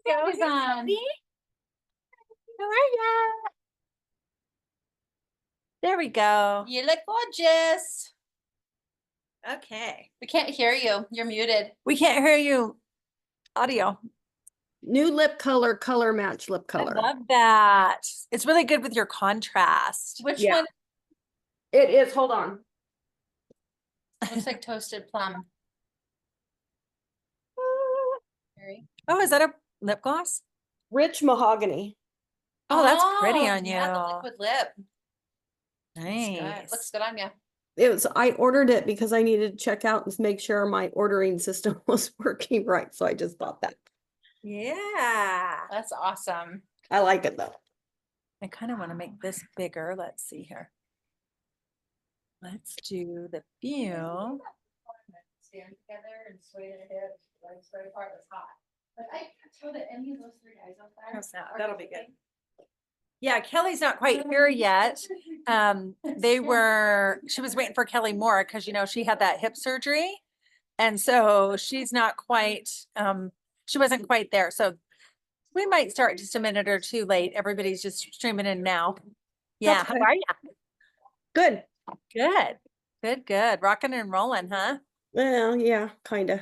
Susan. How are ya? There we go. You look gorgeous. Okay. We can't hear you. You're muted. We can't hear you. Audio. New lip color, color match lip color. I love that. It's really good with your contrast. Which Yeah. one? It is, hold on. Looks like toasted plum. Oh, is that a lip gloss? Rich mahogany. Oh, that's pretty on yeah, the you. liquid lip. Nice. Looks good on you. I ordered it because I needed to check out and make sure my ordering system was working right. So I just bought that. Yeah. That's awesome. I like it though. I kind of want to make this bigger. Let's see here. Let's do the view. Stand together and sway the hips, like sway apart. It's hot. But I can't tell that any of those three guys up there. That'll be good. Yeah, Kelly's not quite here yet. She was waiting for Kelly more because, you know, she had that hip surgery. And so she's not quite, she wasn't quite there. So we might start just a minute or two late. Everybody's just streaming in now. Yeah. That's How good. are you? Good. Good. Good, good. Rocking and rolling, huh? Well, yeah, kind of.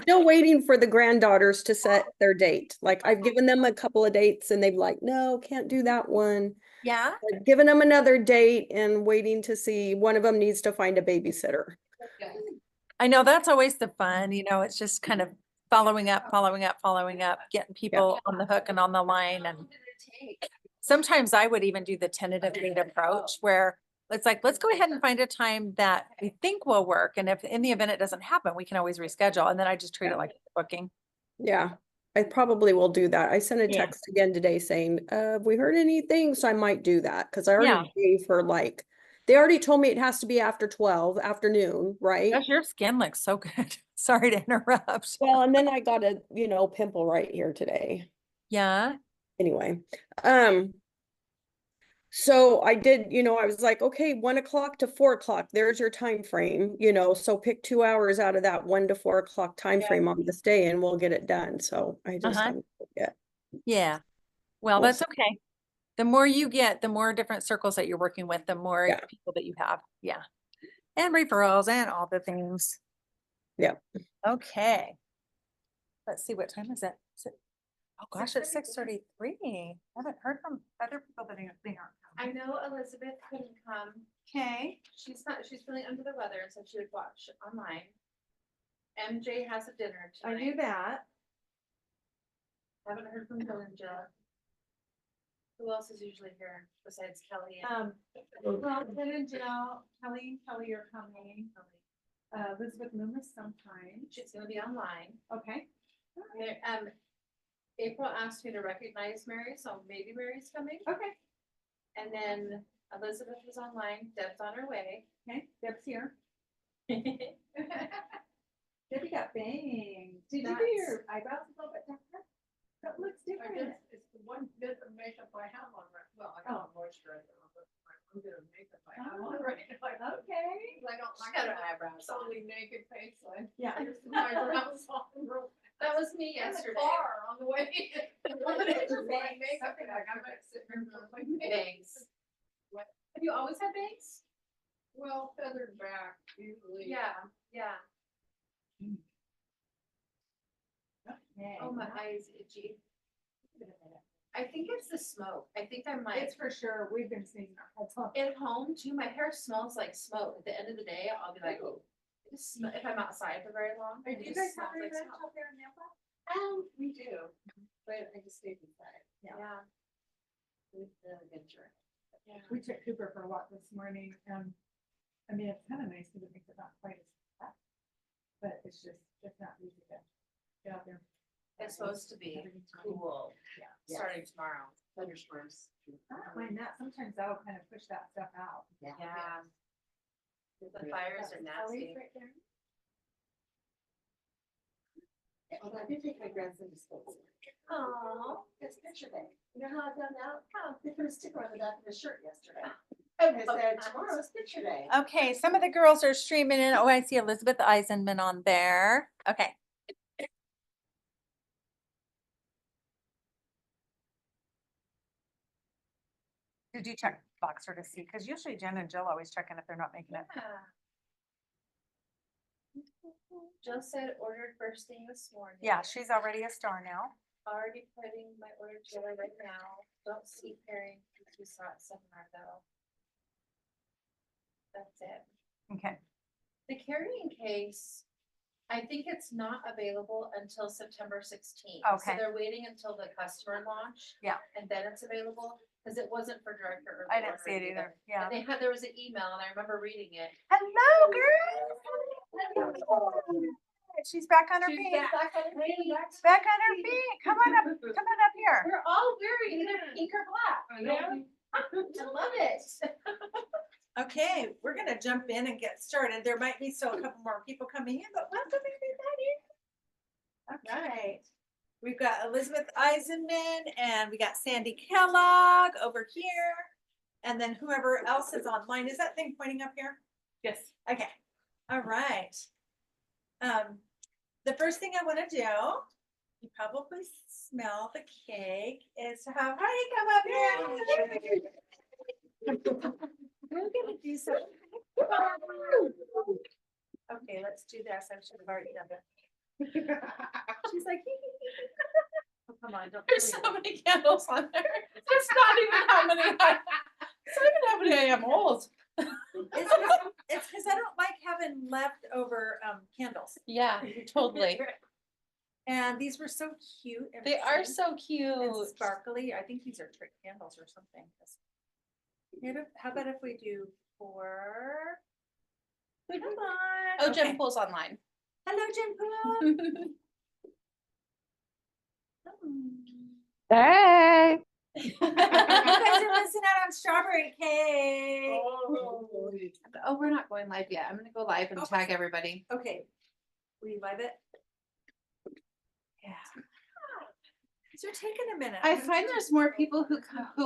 Still waiting for the granddaughters to set their date. Like I've given them a couple of dates and they've like, no, can't do that one. Yeah. I've given them another date and waiting to see, one of them needs to find a babysitter. I know that's always the fun, you know, it's just kind of following up, getting people on the hook and on the line. And sometimes I would even do the tentative date approach where it's like, let's go ahead and find a time that we think will work. And if in the event it doesn't happen, we can always reschedule. And then I just treat it like a booking. Yeah, I probably will do that. I sent a Yeah. text again today saying, have we heard anything? So I might do that because I Yeah. already gave her like, they already told me it has to be after 12 afternoon, right? Gosh, your skin looks so good. Sorry to interrupt. Well, and then I got a, pimple right here today. Yeah. Anyway, so I did, I was like, okay, 1 o'clock to 4 o'clock, there's your time frame, so pick 2 hours out of that 1 to 4 o'clock time frame on this day and we'll get it done. So I just haven't yet. Yeah. Well, We'll that's see. okay. The more you get, the more different circles that you're working with, the more Yeah. people that you have. Yeah. And referrals and all the things. Yeah. Okay. Let's see, what time is it? Oh gosh, it's 6:33. I haven't heard from other people that they aren't I coming. know Elizabeth couldn't come. Okay. She's feeling under the weather, so she would watch online. MJ has a dinner tonight. that. Haven't heard from Bill and Jill. Who else is usually here besides Kelly and Well, Ken and Jill, Kelly are coming, Kelly? Elizabeth Loomis sometime. She's gonna be online. Okay. There, April asked me to recognize Mary, so maybe Mary's coming. Okay, And then Elizabeth is online, Deb's on her way. okay, Deb's here. Debbie got bangs. Did you do your eyebrows a little bit darker? That looks different. It's the one bit of makeup I have on right, well, I got moisturizer on, but my one bit of makeup I have on right now. Okay. I don't She's like got to her eyebrows on. totally naked face, so I Yeah. just my eyebrows on real fast. That was me In the yesterday. car on the way. What is your My bangs? makeup, Something like, like I'm that. not sitting here with my Bangs. Have you always had bangs? Well, feathered back usually. Yeah, yeah. Okay. Oh, my eyes itchy. I think it's the smoke. I think I might. It's for sure, we've been seeing our heads off. At home too, my hair smells like smoke. At the end of the day, I'll be like, oh, if I'm outside for very long. Do it you just guys have smells your like ranch smoke. out there in Nampa? We do, but I just stayed inside. Yeah. It's really good journey. Yeah. We took Cooper for a walk this morning, and I mean, it's kind of nice because it makes it not quite as hot. But it's not easy to get out there. It's supposed to be cool, Yeah. starting tomorrow. Thunderstorms. I don't mind that. Sometimes that'll kind of push that stuff out. Yeah. The fires are nasty. Right there. Oh, I did take my grandson to school. Oh. It's picture day. You know how I've done that? How? They put a sticker on the back of his shirt yesterday. I I said, tomorrow's picture day. Okay, some of the girls are streaming in. Oh, I see Elizabeth Eisenman on there. Okay. Did you check Boxer to see? Because usually Jen and Jill always check in if they're not making it. Jill said ordered first thing this morning. Yeah, she's already a star now. Already putting my order together right now. Don't see pairing, we saw it seminar though. That's it. Okay. The carrying case, I think it's not available until September 16th. So Okay. they're waiting until the customer launch. Yeah. And then it's available, because it wasn't for director. I didn't see it either. Yeah. And there was an email and I remember reading it. Hello, girl. She's back on her She's feet. back on her feet. Back on her feet. Come on up. Come on up here. We're all wearing either pink or black. I know. I love it. Okay, we're gonna jump in and get started. There might be still a couple more people coming in, but welcome everybody. Okay, we've got Elizabeth Eisenman and we got Sandy Kellogg over here. And then whoever else is online, is that thing pointing up here? Yes. Okay, all right. The first thing I wanna do, you probably smell the cake, is to have Heidi come up here. We're gonna do something. Okay, let's do this. I should have already done it. She's like, oh, come on, don't. There's so many candles on there. That's not even how many it's not even how many I am old. It's because I don't like having leftover candles. Yeah, totally. And these were so cute. and They are pretty so and cute. sparkly. I think these are trick candles or something. How about if we do for. Come Come on. on. Oh, Okay. Jen Pool's online. Hello, Jim Pool. Hey. You guys are missing out on strawberry cake. Oh, we're not going live yet. I'm gonna go live and Oh. tag everybody. Okay. Will you live it? Yeah. So you're taking a minute. I find there's more people who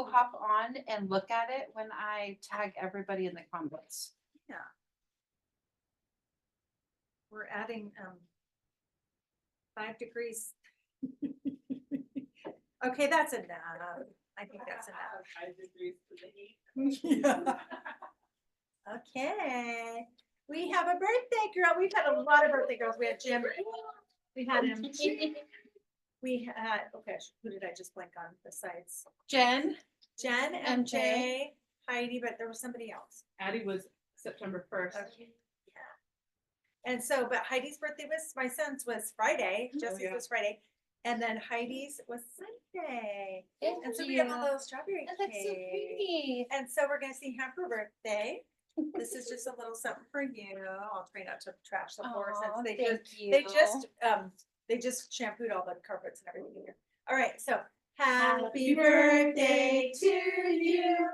hop on and look at it when I tag everybody in the comments. Yeah. We're adding 5 degrees. Okay, that's enough. I think that's enough. 5 degrees to the heat. Yeah. Okay. We have a birthday girl. We've had a lot of birthday girls. We had Jim. We had him. We had, okay, who did I just blank on besides? Jen, Jen, MJ. MJ, Heidi, but there was somebody else. Addie was September 1st. Okay. Yeah. And so, but Heidi's birthday was, my son's was Friday, Jesse's yeah. was Friday, and then Heidi's was Sunday. Thank And so we have a you. little strawberry Oh, that's so cake. pretty. And so we're gonna sing happy birthday. This is just a little something for you. I'll try not to trash the floor since Aw, they thank just, you. they just shampooed all the carpets and everything here. All right, so happy birthday to you.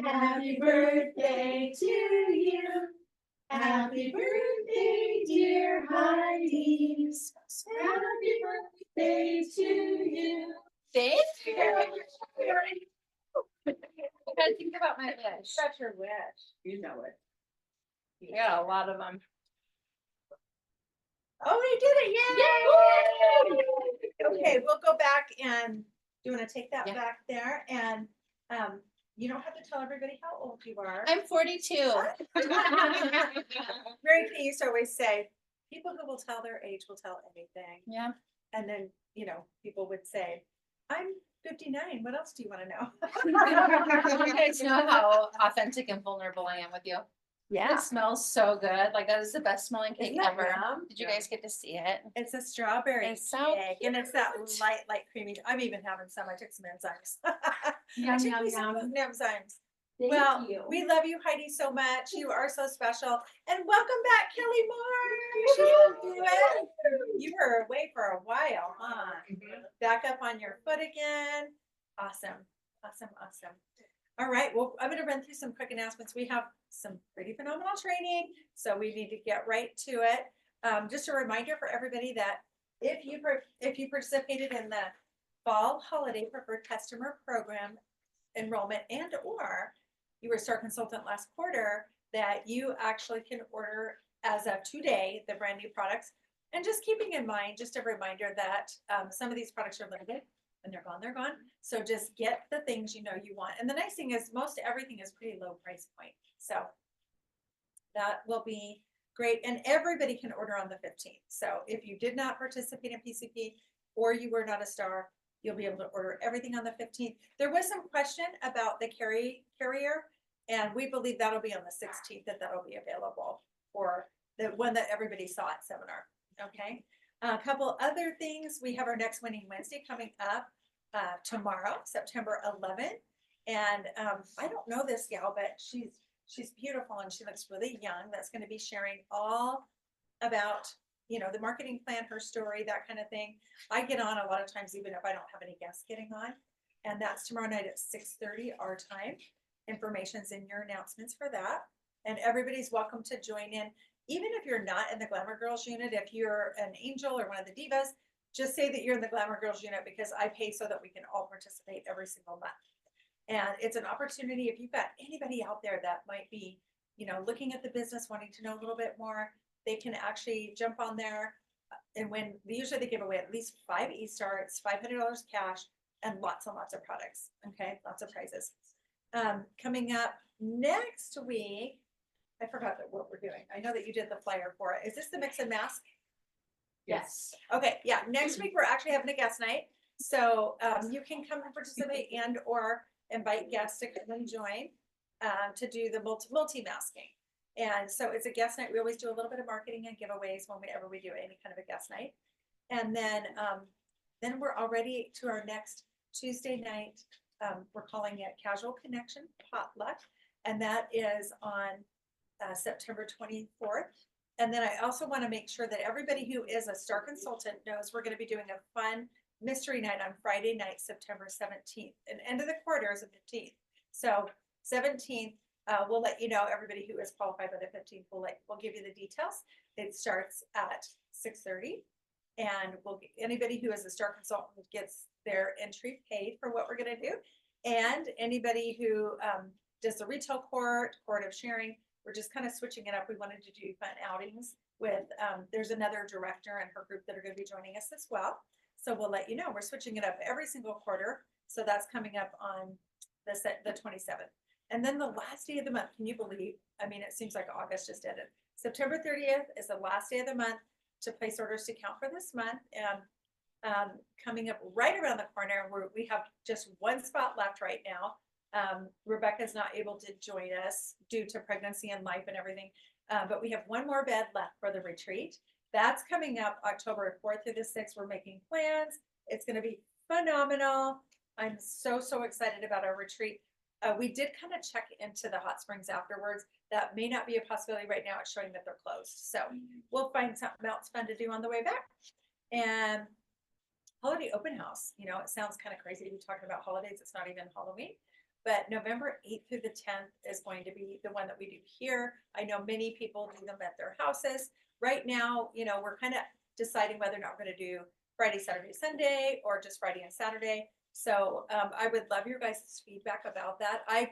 Happy birthday to you. Happy birthday, dear Heidi. Happy birthday to you. Thank you. I gotta think about my wish. That's your wish. You know it. Yeah, a lot of them. Oh, we did it, yay! Okay, we'll go back and, do you wanna take that Yeah. back there? And, you don't have to tell everybody how old you are. I'm 42. Very pleased to always say, people who will tell their age will tell anything. Yeah. And then, people would say, I'm 59, what else do you wanna know? You guys know how authentic and vulnerable I am with you. Yeah. It smells so good. Like that is the best smelling cake Isn't that ever. yum? Did you guys get to see it? It's a strawberry It's so cake, and it's that cute. light creamy. I'm even having some. I took some enzymes. Yum, I took yum, me some yum. enzymes. Thank Well, you. we love you, Heidi, so much. You are so special. And welcome back, Kelly Moore. She didn't do it. You were away for a while, huh? Back up on your foot again. Awesome. Awesome. Awesome. All right. Well, I'm going to run through some quick announcements. We have some pretty phenomenal training, so we need to get right to it. Just a reminder for everybody that if you participated in the fall holiday preferred customer program enrollment and or you were a Star Consultant last quarter, that you actually can order as of today the brand new products. And just keeping in mind, just a reminder that some of these products are limited. When they're gone, they're gone. So just get the things you know you want. And the nice thing is most everything is pretty low price point. So that will be great. And everybody can order on the 15th. So if you did not participate in PCP or you were not a star, you'll be able to order everything on the 15th. There was some question about the carrier, and we believe that'll be on the 16th, that'll be available for the one that everybody saw at seminar. Okay. A couple other things. We have our next Winning Wednesday coming up tomorrow, September 11th. And I don't know this gal, but she's beautiful and she looks really young. That's going to be sharing all about, the marketing plan, her story, that kind of thing. I get on a lot of times, even if I don't have any guests getting on. And that's tomorrow night at 6:30 our time. Information's in your announcements for that. And everybody's welcome to join in. Even if you're not in the Glamour Girls unit, if you're an angel or one of the divas, just say that you're in the Glamour Girls unit because I pay so that we can all participate every single month. And it's an opportunity if you've got anybody out there that might be, looking at the business, wanting to know a little bit more, they can actually jump on there. And usually they give away at least 5 e-starts, $500 cash, and lots of products. Okay, lots of prizes. Coming up next week, I forgot what we're doing. I know that you did the flyer for it. Is this the mix and mask? Yes. Okay, yeah. Next week we're actually having a guest night, so you can come and participate and or invite guests to come and join to do the multi masking. And so it's a guest night. We always do a little bit of marketing and giveaways whenever we do any kind of a guest night. And then we're already to our next Tuesday night. We're calling it Casual Connection Potluck. and that is on September 24th. And then I also want to make sure that everybody who is a star consultant knows we're going to be doing a fun mystery night on Friday night, September 17th, and end of the quarter is the 15th. So 17th, we'll let you know, everybody who is qualified by the 15th, we'll give you the details. It starts at 6:30, and anybody who is a star consultant gets their entry paid for what we're going to do. And anybody who does the retail court of sharing, we're just kind of switching it up. We wanted to do fun outings with, there's another director and her group that are going to be joining us as well. So we'll let you know, we're switching it up every single quarter. So that's coming up on the 27th. And then the last day of the month, can you believe? I mean, it seems like August just ended. September 30th is the last day of the month to place orders to count for this month. And coming up right around the corner, we have just one spot left right now. Rebecca's not able to join us due to pregnancy and life and everything. But we have one more bed left for the retreat. That's coming up October 4th through the 6th. We're making plans. It's going to be phenomenal. I'm so excited about our retreat. We did kind of check into the hot springs afterwards. That may not be a possibility right now. It's showing that they're closed. So we'll find something else fun to do on the way back. And holiday open house, you know, it sounds kind of crazy to be talking about holidays. It's not even Halloween. But November 8th through the 10th is going to be the one that we do here. I know many people do them at their houses. Right now, you know, we're kind of deciding whether or not we're going to do Friday, Saturday, Sunday, or just Friday and Saturday. So I would love your guys' feedback about that. I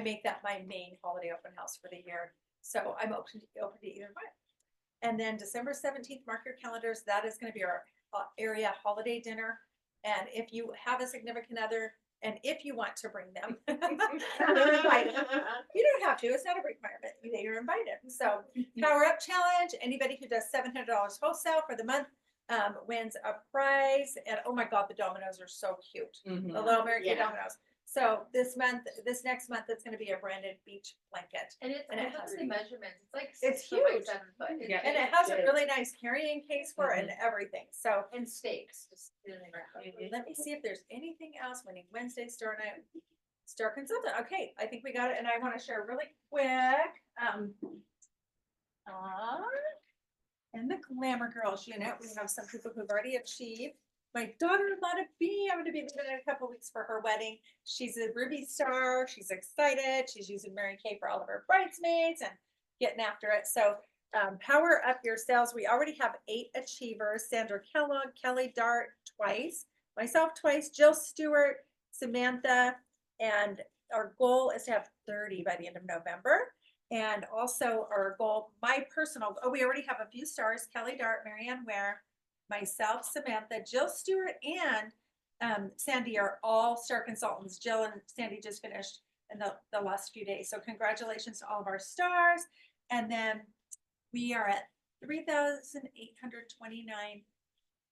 make that my main holiday open house for the year. So I'm open to either one. And then December 17th, mark your calendars. That is going to be our area holiday dinner. And if you have a significant other, and if you want to bring them, they're invited. You don't have to, it's not a requirement. You're invited. So Power Up Challenge, anybody who does $700 wholesale for the month wins a prize. And oh my God, the dominoes are so cute. The little American dominoes. So this next month, it's going to be a branded beach blanket. And it has the measurements. It's like It's 6 foot by huge. 7 foot. Yeah. And it has a really nice carrying case for it and everything. So And stakes. Just really let me see if there's anything else. Winning Wednesday, Star Consultant. Okay, I think we got it. And I want to share really quick. In the Glamour Girls unit, we have some people who've already achieved. My daughter-in-law to be, I'm going to be leaving in a couple weeks for her wedding. She's a Ruby Star. She's excited. She's using Mary Kay for all of her bridesmaids and getting after it. So power up your sales. We already have 8 achievers. Sandra Kellogg, Kelly Dart twice, myself twice, Jill Stewart, Samantha, and our goal is to have 30 by the end of November. And also our goal, my personal, we already have a few stars, Kelly Dart, Marianne Ware, myself, Samantha, Jill Stewart, and Sandy are all star consultants. Jill and Sandy just finished in the last few days. So congratulations to all of our stars. And then we are at 3,829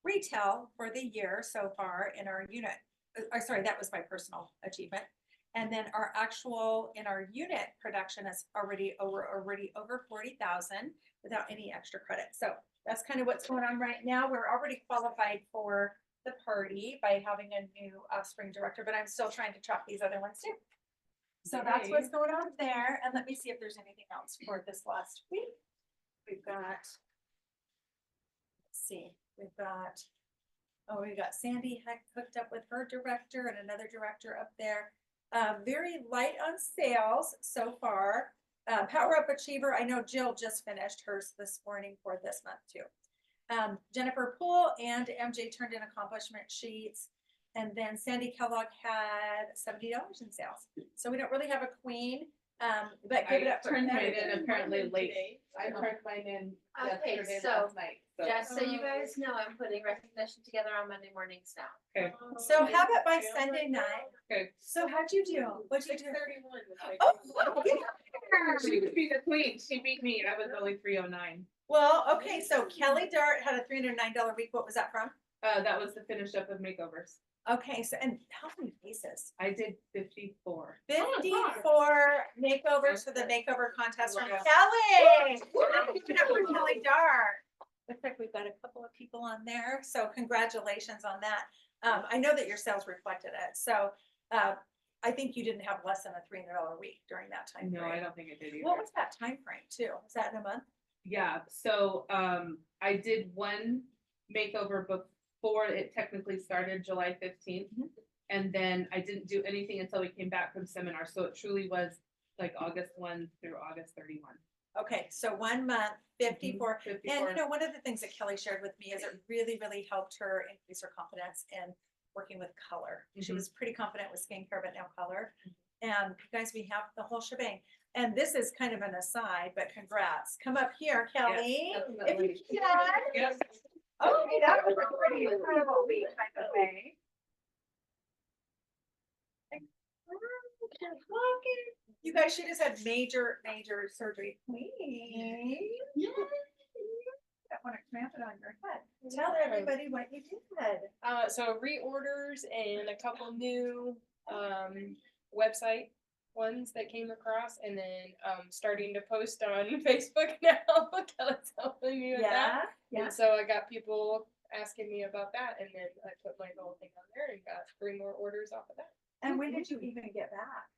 retail for the year so far in our unit. Sorry, that was my personal achievement. And then our actual in our unit production is already over 40,000 without any extra credit. So that's kind of what's going on right now. We're already qualified for the party by having a new spring director, but I'm still trying to track these other ones too. So that's what's going on there. And let me see if there's anything else for this last week. We've got, let's see, we've got Sandy hooked up with her director and another director up there. Very light on sales so far. Power Up Achiever, I know Jill just finished hers this morning for this month too. Jennifer Poole and MJ turned in accomplishment sheets. And then Sandy Kellogg had $70 in sales. So we don't really have a queen, but give it up for turned them. mine in apparently late. I turned mine in Okay, yesterday, so last night. So. Just so you guys know, I'm putting recognition together on Monday mornings now. Okay. So have it by Sunday night. Okay. So how'd you do? What'd you do? 31. Oh, She would be the queen. She beat me. I was only 309. well, okay. So Kelly Dart had a $309 week. What was that from? That was the finish up of makeovers. Okay. So, and how many pieces? I did 54. 54 makeovers for the makeover contest from Wow. Kelly. Kelly Dart. Looks like we've got a couple of people on there. So congratulations on that. I know that your sales reflected it. So I think you didn't have less than a $300 week during that time No, I frame. don't think it did either. What was that time frame too? Was that in a month? Yeah, so I did one makeover before it technically started July 15th. Mhm. And then I didn't do anything until we came back from seminar. So it truly was like August 1 through August 31. Okay, so 1 month, 54. And 54. you know, one of the things that Kelly shared with me is it really, really helped her increase her confidence in working with color. She Mhm. was pretty confident with skincare, but now color. And you guys, we have the whole shebang. And this is kind of an aside, but congrats. Come up here, Kelly. If you definitely. can. Yes. Okay, that was a pretty incredible week, by the way. You guys, she just had major surgery. Queen. I want to clamp it on your head. Tell everybody what you did. So reorders and a couple new website ones that came across, and then starting to post on Facebook now. Kelly's helping me with that. Yeah. And so I got people asking me about that, and then I put my whole thing on there and got 3 more orders off of that. And when did you even get back?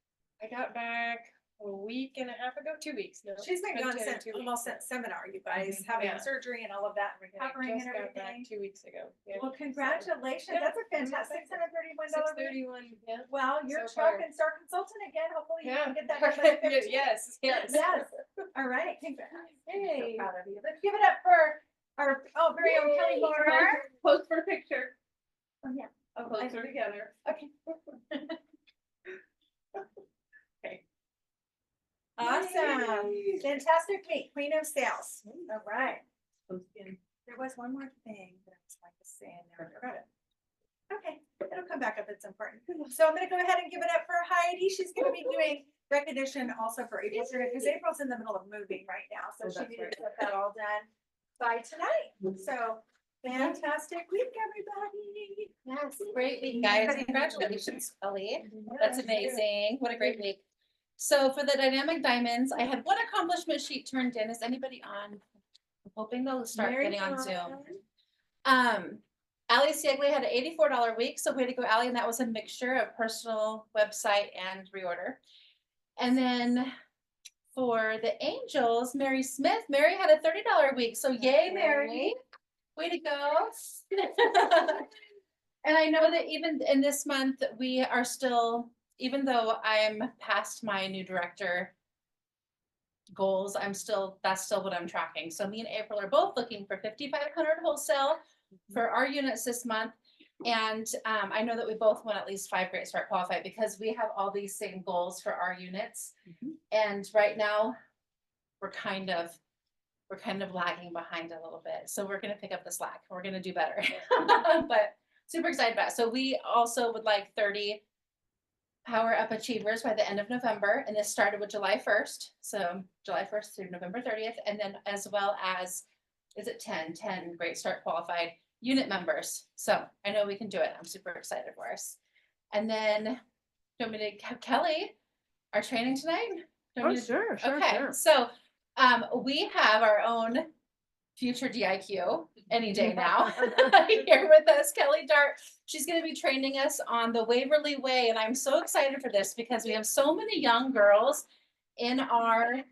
I got back a week and a half ago, 2 weeks. No, She's been gone 2 since weeks. almost since seminar, you guys, Mhm. having Yeah. surgery and all of that, and I recovering and just got back everything. 2 weeks ago. Yeah. Well, congratulations. Yeah. That's a fantastic $631 week. 631. Yeah. Well, you're So far. Chuck and Star Consultant again. Hopefully you Yeah. can get that done by the 15th. Yes. Yes. Yes. All right. Congrats. Hey. So proud of you. Let's give it up for our very own Kelly Moore. Pose for a picture. Oh, yeah. Oh, Closer together. Okay. Awesome. Fantastic week. Queen of sales. All right. There was one more thing that I was going to say and never forgot it. Okay, it'll come back up. It's important. So I'm gonna go ahead and give it up for Heidi. She's gonna be doing recognition also for April, because April's in the middle of moving right now, so Oh, she that's needed right. to get that all done by tonight. So fantastic week, everybody. Yes, great week, guys. Congratulations, Kelly. That's amazing. What a great week. So for the dynamic diamonds, I had one accomplishment sheet turned in. Is anybody on? I'm hoping they'll start Very getting on fun. Zoom. Ali Siegley had an $84 week, so way to go, Ali, and that was a mixture of personal, website, and reorder. And then for the angels, Mary Smith, Mary had a $30 week, so yay, Mary. Way to go. And I know that even in this month, we are still, even though I'm past my new director goals, that's still what I'm tracking. So me and April are both looking for 5,500 wholesale for our units this month. And I know that we both want at least 5 Great Start qualified because we have all these same goals for our units. And right now we're kind of lagging behind a little bit. So we're going to pick up the slack. We're going to do better, but super excited about it. So we also would like 30 Power Up Achievers by the end of November. And this started with July 1st. So July 1st through November 30th. And then as well as, is it 10 Great Start qualified unit members. So I know we can do it. I'm super excited for us. And then, do you want me to have Kelly, our training tonight? Do you want me to- sure. Okay, so we have our own future DIQ any day now. Here with us, Kelly Dart. She's going to be training us on the Waverly Way, and I'm so excited for this because we have so many young girls in our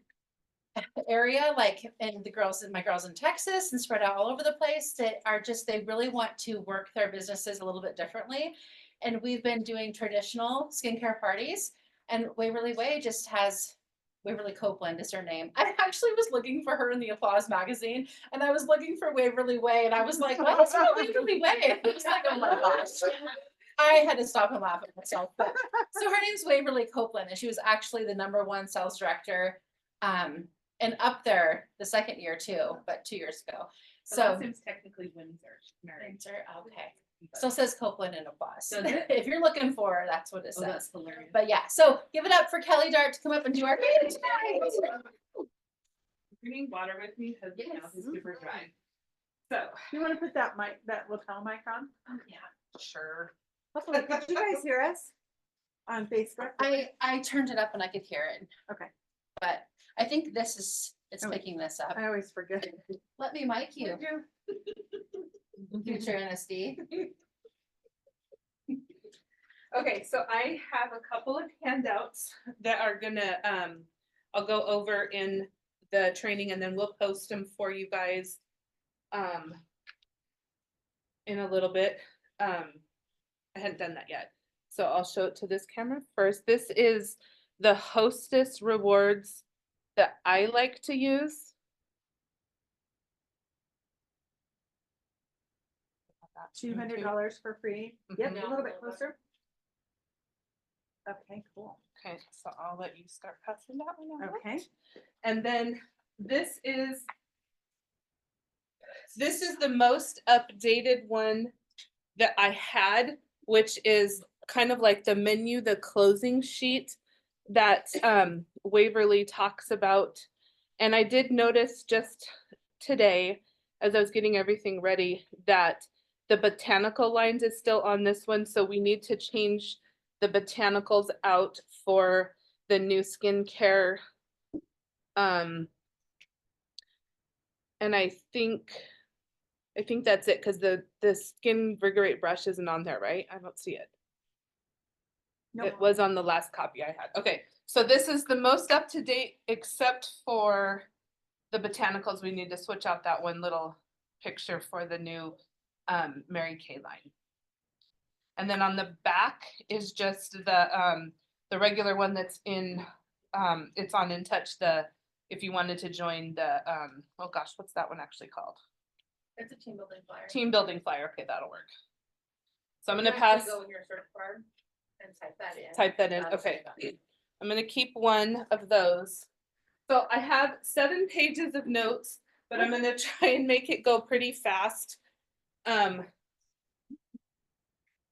area, like my girls in Texas and spread out all over the place that are just, they really want to work their businesses a little bit differently. And we've been doing traditional skincare parties, and Waverly Way just has, Waverly Copeland is her name. I actually was looking for her in the Applause magazine, and I was looking for Waverly Way, and I was like, what's Waverly Way? And I was like, oh my gosh. I had to stop and laugh at myself. But, so her name's Waverly Copeland, and she was actually the #1 sales director, and up there the second year too, but 2 years ago. So So that seems technically Windsor. Mary. Windsor, okay. Still says Copeland in Applause. Does it? If you're looking for her, that's what it Oh, says. that's hilarious. But yeah, so give it up for Kelly Dart to come up and do our training tonight. You need water with me because my mouth is super dry. So, You want to put that mic, that lapel mic on? Oh, yeah, sure. Hopefully, could you guys hear us on Facebook? I turned it up and I could hear it. Okay. But I think it's Oh, picking this up. I always forget. Let me mic you, future NSD. Okay, so I have a couple of handouts that are gonna, I'll go over in the training and then we'll post them for you guys. In a little bit. I hadn't done that yet. So I'll show it to this camera first. This is the hostess rewards that I like to use. $200 for free. Yep, Mhm. a little bit closer. Okay, cool. Okay, so I'll let you start passing that one out. Okay. And then this is the most updated one that I had, which is kind of like the menu, the closing sheet that Waverly talks about. And I did notice just today, as I was getting everything ready, that the botanical lines is still on this one. So we need to change the botanicals out for the new skincare. And I think that's it, because the Skin Vigorate brush isn't on there, right? I don't see it. It was on the last copy I had. Okay, so this is the most up to date, except for the botanicals. We need to switch out that one little picture for the new Mary Kay line. And then on the back is just the regular one that's in, it's on In Touch, if you wanted to join the, oh gosh, what's that one actually called? It's a team building flyer. Team building flyer. Okay, that'll work. So I'm You gonna actually pass, Go in your search bar and type that in. type that in. That'll Okay. say that. I'm gonna keep one of those. So I have 7 pages of notes, but I'm gonna try and make it go pretty fast.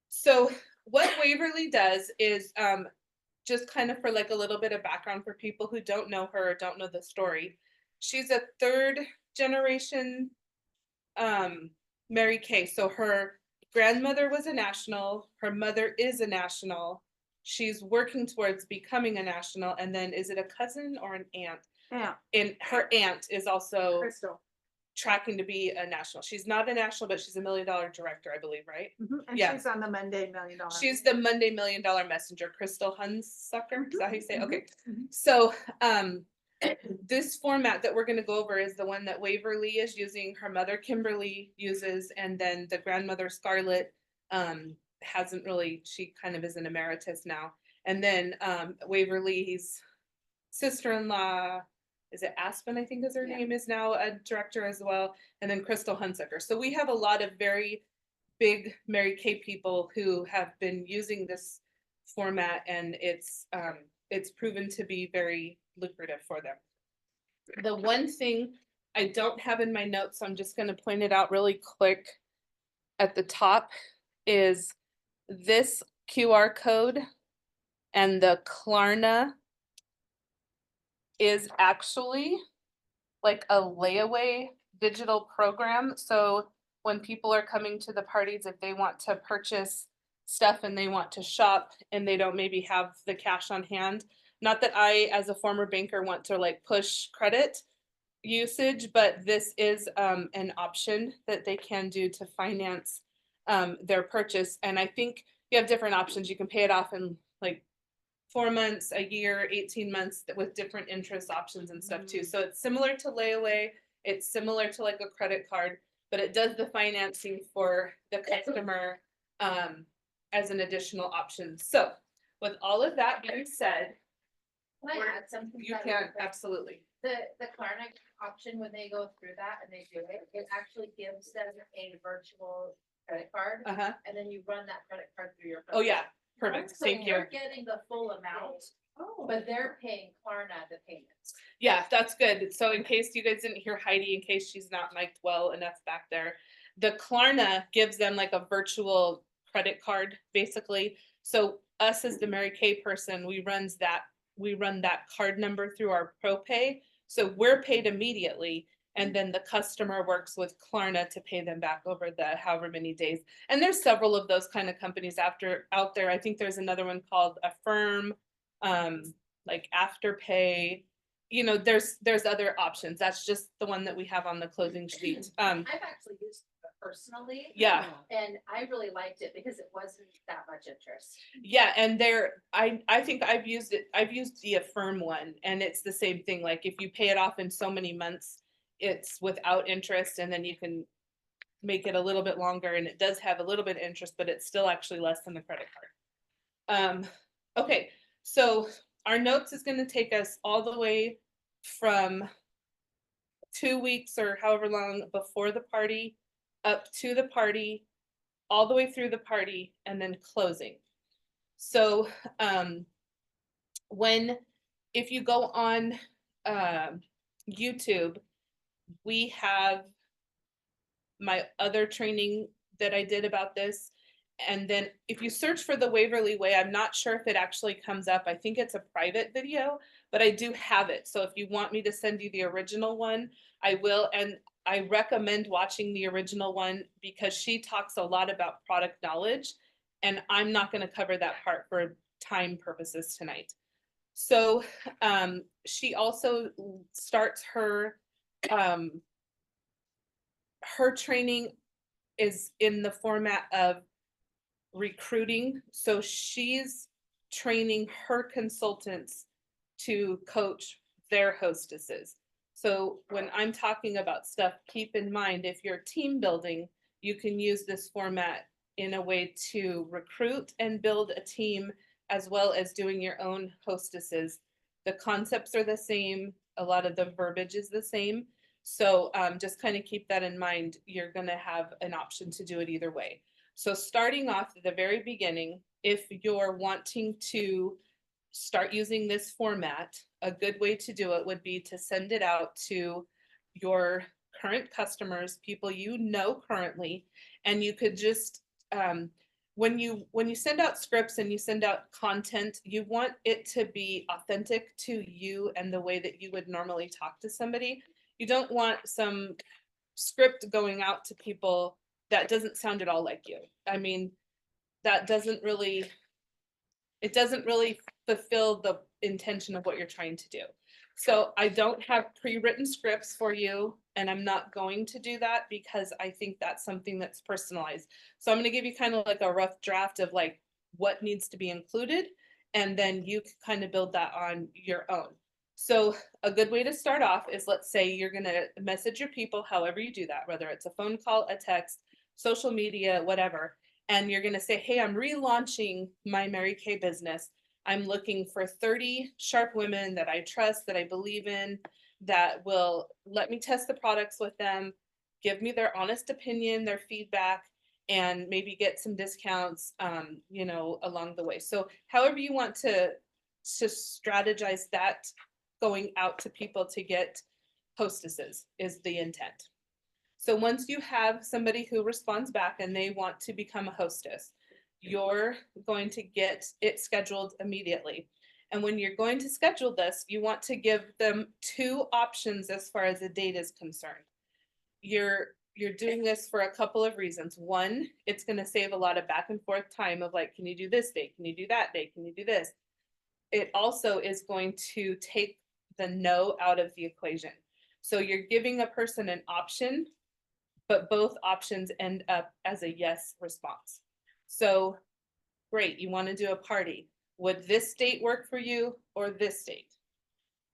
So what Waverly does is, just kind of for like a little bit of background for people who don't know her or don't know the story. She's a 3rd generation Mary Kay. So her grandmother was a national, her mother is a national. She's working towards becoming a national, and then is it a cousin or an aunt? Yeah, And her aunt is also Crystal. tracking to be a national. She's not a national, but she's a $1 million director, I believe, right? And Yeah. she's on the Monday $1 Million. She's the Monday $1 Million messenger, Crystal Hunsucker. Is that how you say it? Okay. Mhm. So this format that we're going to go over is the one that Waverly is using, her mother Kimberly uses, and then the grandmother Scarlett hasn't really, she kind of is an emeritus now. And then Waverly's sister-in-law, is it Aspen, I think is her name, is now a director as well. And then Crystal Hunsucker. So we have a lot of very big Mary Kay people who have been using this format, and it's proven to be very lucrative for them. The one thing I don't have in my notes, so I'm just going to point it out really quick at the top, is this QR code and the Klarna is actually like a layaway digital program. So when people are coming to the parties, if they want to purchase stuff and they want to shop and they don't maybe have the cash on hand, not that I, as a former banker, want to like push credit usage, but this is an option that they can do to finance their purchase. And I think you have different options. You can pay it off in like 4 months, a year, 18 months with different interest options and stuff too. So it's similar to layaway. It's similar to like a credit card, but it does the financing for the customer as an additional option. So with all of that being said, Can I add something? to you that can really quick? absolutely. The Klarna option, when they go through that and they do it, it actually gives them a virtual credit card. Uh-huh. And then you run that credit card through your. Oh, phone. yeah. Perfect. So Thank you. you're getting the full amount, but they're paying Klarna the payments. Yeah, that's good. So in case you guys didn't hear Heidi, in case she's not mic'd well enough back there, the Klarna gives them like a virtual credit card, basically. So us as the Mary Kay person, we run that card number through our ProPay. So we're paid immediately, and then the customer works with Klarna to pay them back over the however many days. And there's several of those kind of companies out there. I think there's another one called Affirm, like Afterpay. You know, there's other options. That's just the one that we have on the closing sheet. I've actually used personally. Yeah. And I really liked it because it wasn't that much interest. Yeah, and I think I've used the Affirm one, and it's the same thing. Like if you pay it off in so many months, it's without interest, and then you can make it a little bit longer, and it does have a little bit of interest, but it's still actually less than the credit card. Okay, so our notes is gonna take us all the way from 2 weeks or however long before the party, up to the party, all the way through the party, and then closing. So if you go on YouTube, we have my other training that I did about this. And then if you search for the Waverly Way, I'm not sure if it actually comes up. I think it's a private video, but I do have it. So if you want me to send you the original one, I will. And I recommend watching the original one because she talks a lot about product knowledge, and I'm not going to cover that part for time purposes tonight. So she also starts her training is in the format of recruiting. So she's training her consultants to coach their hostesses. So when I'm talking about stuff, keep in mind, if you're team building, you can use this format in a way to recruit and build a team, as well as doing your own hostesses. The concepts are the same. A lot of the verbiage is the same. So just kind of keep that in mind. You're going to have an option to do it either way. So starting off at the very beginning, if you're wanting to start using this format, a good way to do it would be to send it out to your current customers, people you know currently, and you could just when you send out scripts and you send out content, you want it to be authentic to you and the way that you would normally talk to somebody. You don't want some script going out to people that doesn't sound at all like you. I mean, that doesn't really fulfill the intention of what you're trying to do. So I don't have pre-written scripts for you, and I'm not going to do that because I think that's something that's personalized. So I'm going to give you kind of like a rough draft of like what needs to be included, and then you can kind of build that on your own. So a good way to start off is, let's say you're going to message your people, however you do that, whether it's a phone call, a text, social media, whatever. And you're going to say, hey, I'm relaunching my Mary Kay business. I'm looking for 30 sharp women that I trust, that I believe in, that will let me test the products with them, give me their honest opinion, their feedback, and maybe get some discounts, along the way. So however you want to strategize that going out to people to get hostesses is the intent. So once you have somebody who responds back and they want to become a hostess, you're going to get it scheduled immediately. And when you're going to schedule this, you want to give them 2 options as far as the date is concerned. You're doing this for a couple of reasons. One, it's going to save a lot of back and forth time of like, can you do this date? Can you do that date? Can you do this? It also is going to take the no out of the equation. So you're giving a person an option, but both options end up as a yes response. So great, you want to do a party. Would this date work for you or this date?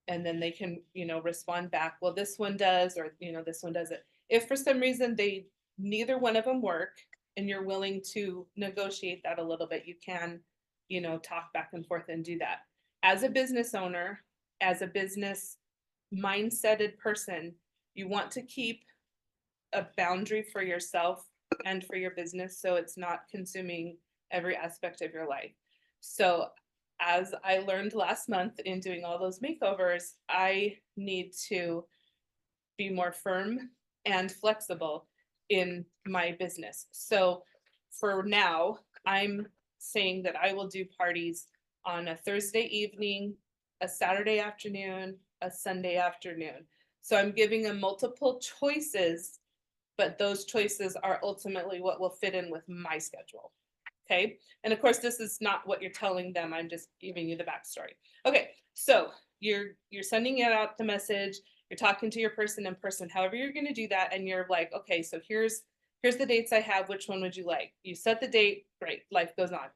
And then they can, respond back, well, this one does, or, this one doesn't. If for some reason neither one of them work and you're willing to negotiate that a little bit, you can, talk back and forth and do that. As a business owner, as a business mindseted person, you want to keep a boundary for yourself and for your business so it's not consuming every aspect of your life. So as I learned last month in doing all those makeovers, I need to be more firm and flexible in my business. So for now, I'm saying that I will do parties on a Thursday evening, a Saturday afternoon, a Sunday afternoon. So I'm giving them multiple choices, but those choices are ultimately what will fit in with my schedule. Okay. And of course, this is not what you're telling them. I'm just giving you the backstory. Okay. So you're sending it out the message, you're talking to your person in person, however you're going to do that. And you're like, okay, so here's Here's the dates I have, which one would you like? You set the date, great, life goes on.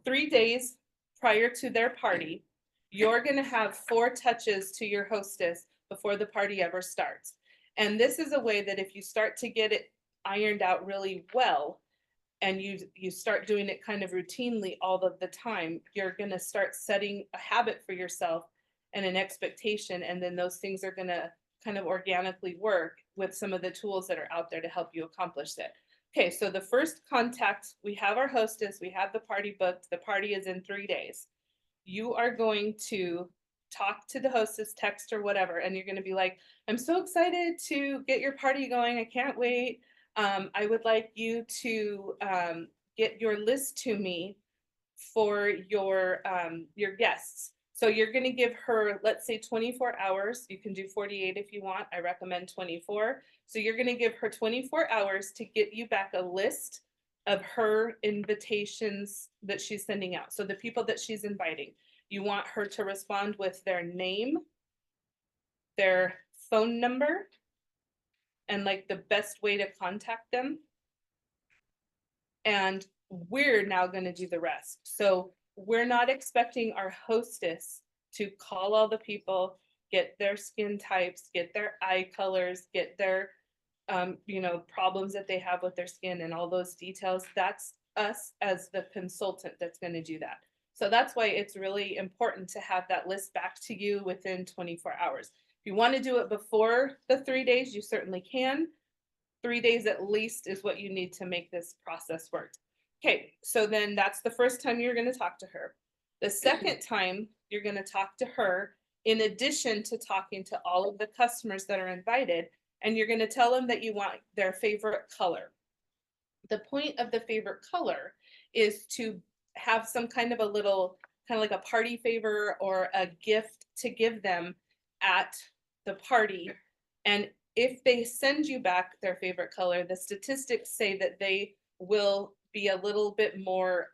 3 days prior to their party, you're gonna have 4 touches to your hostess before the party ever starts. And this is a way that if you start to get it ironed out really well, and you start doing it kind of routinely all of the time, you're gonna start setting a habit for yourself and an expectation, and then those things are gonna kind of organically work with some of the tools that are out there to help you accomplish it. Okay, so the first contact, we have our hostess, we have the party booked, the party is in 3 days. You are going to talk to the hostess, text or whatever, and you're gonna be like, I'm so excited to get your party going, I can't wait. I would like you to get your list to me for your guests. So you're gonna give her, let's say 24 hours. You can do 48 if you want. I recommend 24. So you're gonna give her 24 hours to get you back a list of her invitations that she's sending out. So the people that she's inviting, you want her to respond with their name, their phone number, and like the best way to contact them. And we're now going to do the rest. So we're not expecting our hostess to call all the people, get their skin types, get their eye colors, get their problems that they have with their skin and all those details. That's us as the consultant that's going to do that. So that's why it's really important to have that list back to you within 24 hours. If you want to do it before the 3 days, you certainly can. 3 days at least is what you need to make this process work. Okay, so then that's the first time you're going to talk to her. The second time you're going to talk to her, in addition to talking to all of the customers that are invited, and you're going to tell them that you want their favorite color. The point of the favorite color is to have some kind of a little, kind of like a party favor or a gift to give them at the party. And if they send you back their favorite color, the statistics say that they will be a little bit more,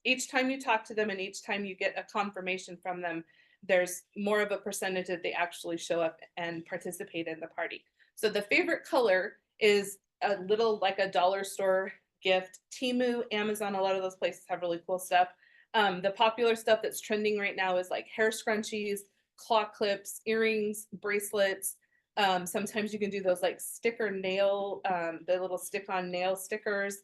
each time you talk to them and each time you get a confirmation from them, there's more of a percentage that they actually show up and participate in the party. So the favorite color is a little like a dollar store gift. Temu, Amazon, a lot of those places have really cool stuff. The popular stuff that's trending right now is like hair scrunchies, claw clips, earrings, bracelets. Sometimes you can do those like sticker nail, the little stick-on nail stickers.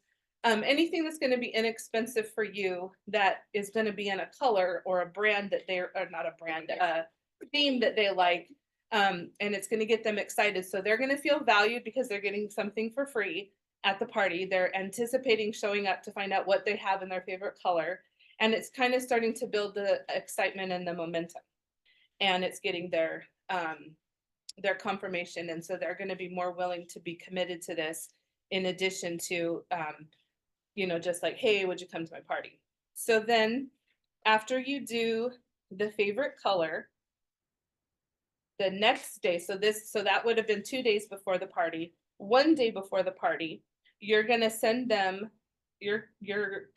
Anything that's going to be inexpensive for you that is going to be in a color or a brand that they're, or not a brand, a theme that they like. And it's going to get them excited. So they're going to feel valued because they're getting something for free at the party. They're anticipating showing up to find out what they have in their favorite color. And it's kind of starting to build the excitement and the momentum. And it's getting their confirmation. And so they're going to be more willing to be committed to this in addition to, just like, hey, would you come to my party? So then after you do the favorite color, the next day, so that would have been 2 days before the party, 1 day before the party, you're going to send them, your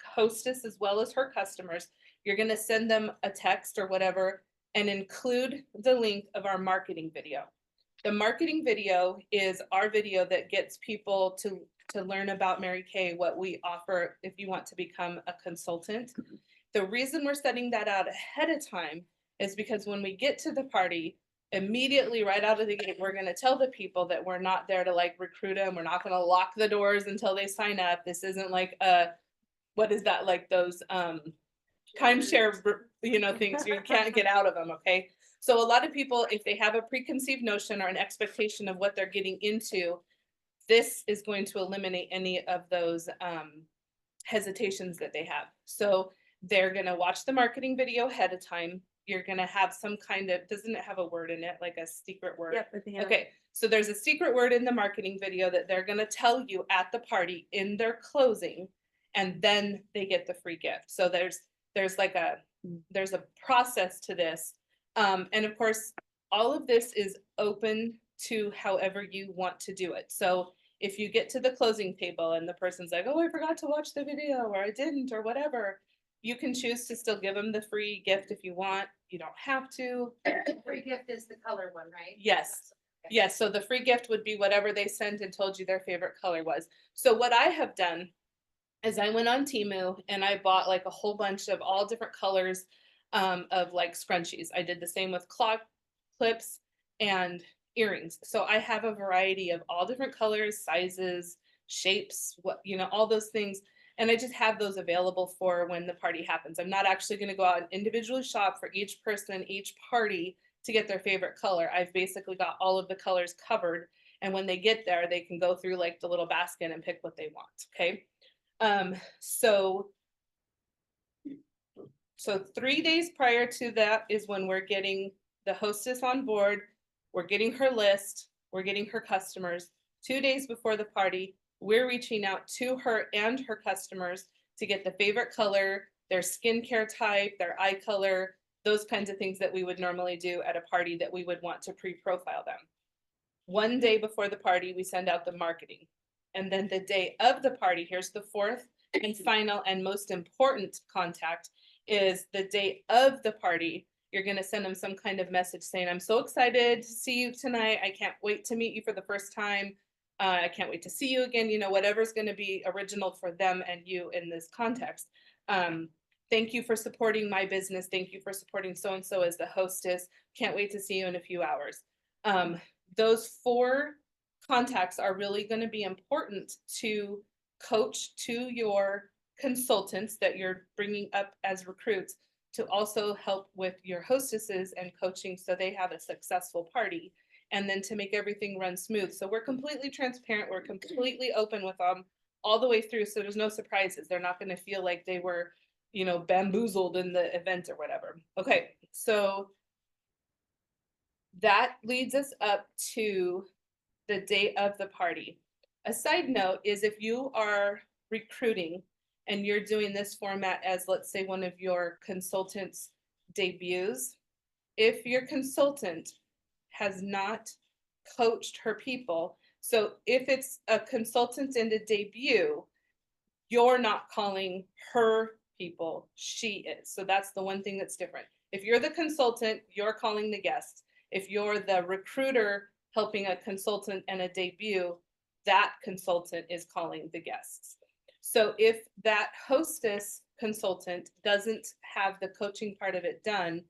hostess as well as her customers, you're going to send them a text or whatever and include the link of our marketing video. The marketing video is our video that gets people to learn about Mary Kay, what we offer if you want to become a consultant. The reason we're setting that out ahead of time is because when we get to the party, immediately right out of the gate, we're going to tell the people that we're not there to like recruit them. We're not going to lock the doors until they sign up. This isn't like what is that, like those timeshare things, you can't get out of them. Okay, so a lot of people, if they have a preconceived notion or an expectation of what they're getting into, this is going to eliminate any of those hesitations that they have. So they're going to watch the marketing video ahead of time. You're going to have some kind of, doesn't it have a word in it, like a secret word? Yep, at the end. Okay, so there's a secret word in the marketing video that they're going to tell you at the party in their closing, and then they get the free gift. So there's a process to this. And of course, all of this is open to however you want to do it. So if you get to the closing table and the person's like, oh, I forgot to watch the video, or I didn't, or whatever, you can choose to still give them the free gift if you want. You don't have to. The free gift is the color one, right? Yes. Yes, so the free gift would be whatever they sent and told you their favorite color was. So what I have done is I went on Temu and I bought like a whole bunch of all different colors of like scrunchies. I did the same with claw clips and earrings. So I have a variety of all different colors, sizes, shapes, what, you know, all those things. And I just have those available for when the party happens. I'm not actually going to go out and individually shop for each person, each party to get their favorite color. I've basically got all of the colors covered. And when they get there, they can go through like the little basket and pick what they want. Okay. So 3 days prior to that is when we're getting the hostess on board. We're getting her list. We're getting her customers. 2 days before the party, we're reaching out to her and her customers to get the favorite color, their skincare type, their eye color, those kinds of things that we would normally do at a party that we would want to pre-profile them. 1 day before the party, we send out the marketing. And then the day of the party, here's the fourth and final and most important contact, is the day of the party. You're going to send them some kind of message saying, I'm so excited to see you tonight. I can't wait to meet you for the first time. I can't wait to see you again. You know, whatever's going to be original for them and you in this context. Thank you for supporting my business. Thank you for supporting so-and-so as the hostess. Can't wait to see you in a few hours. Those 4 contacts are really going to be important to coach to your consultants that you're bringing up as recruits to also help with your hostesses and coaching so they have a successful party, and then to make everything run smooth. So we're completely transparent. We're completely open with them all the way through. So there's no surprises. They're not going to feel like they were, you know, bamboozled in the event or whatever. Okay, so that leads us up to the day of the party. A side note is if you are recruiting and you're doing this format as, let's say, one of your consultants' debuts, if your consultant has not coached her people, so if it's a consultant in a debut, you're not calling her people, she is. So that's the one thing that's different. If you're the consultant, you're calling the guests. If you're the recruiter helping a consultant and a debut, that consultant is calling the guests. So if that hostess consultant doesn't have the coaching part of it done,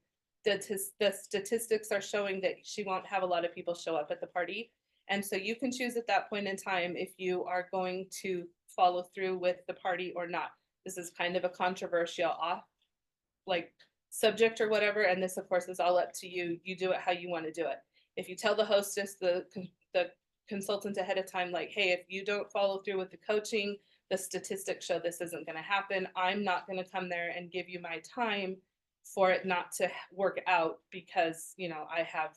the statistics are showing that she won't have a lot of people show up at the party. And so you can choose at that point in time if you are going to follow through with the party or not. This is kind of a controversial subject or whatever. And this, of course, is all up to you. You do it how you want to do it. If you tell the hostess, the consultant ahead of time, like, hey, if you don't follow through with the coaching, the statistics show this isn't going to happen. I'm not going to come there and give you my time for it not to work out because, you know, I have,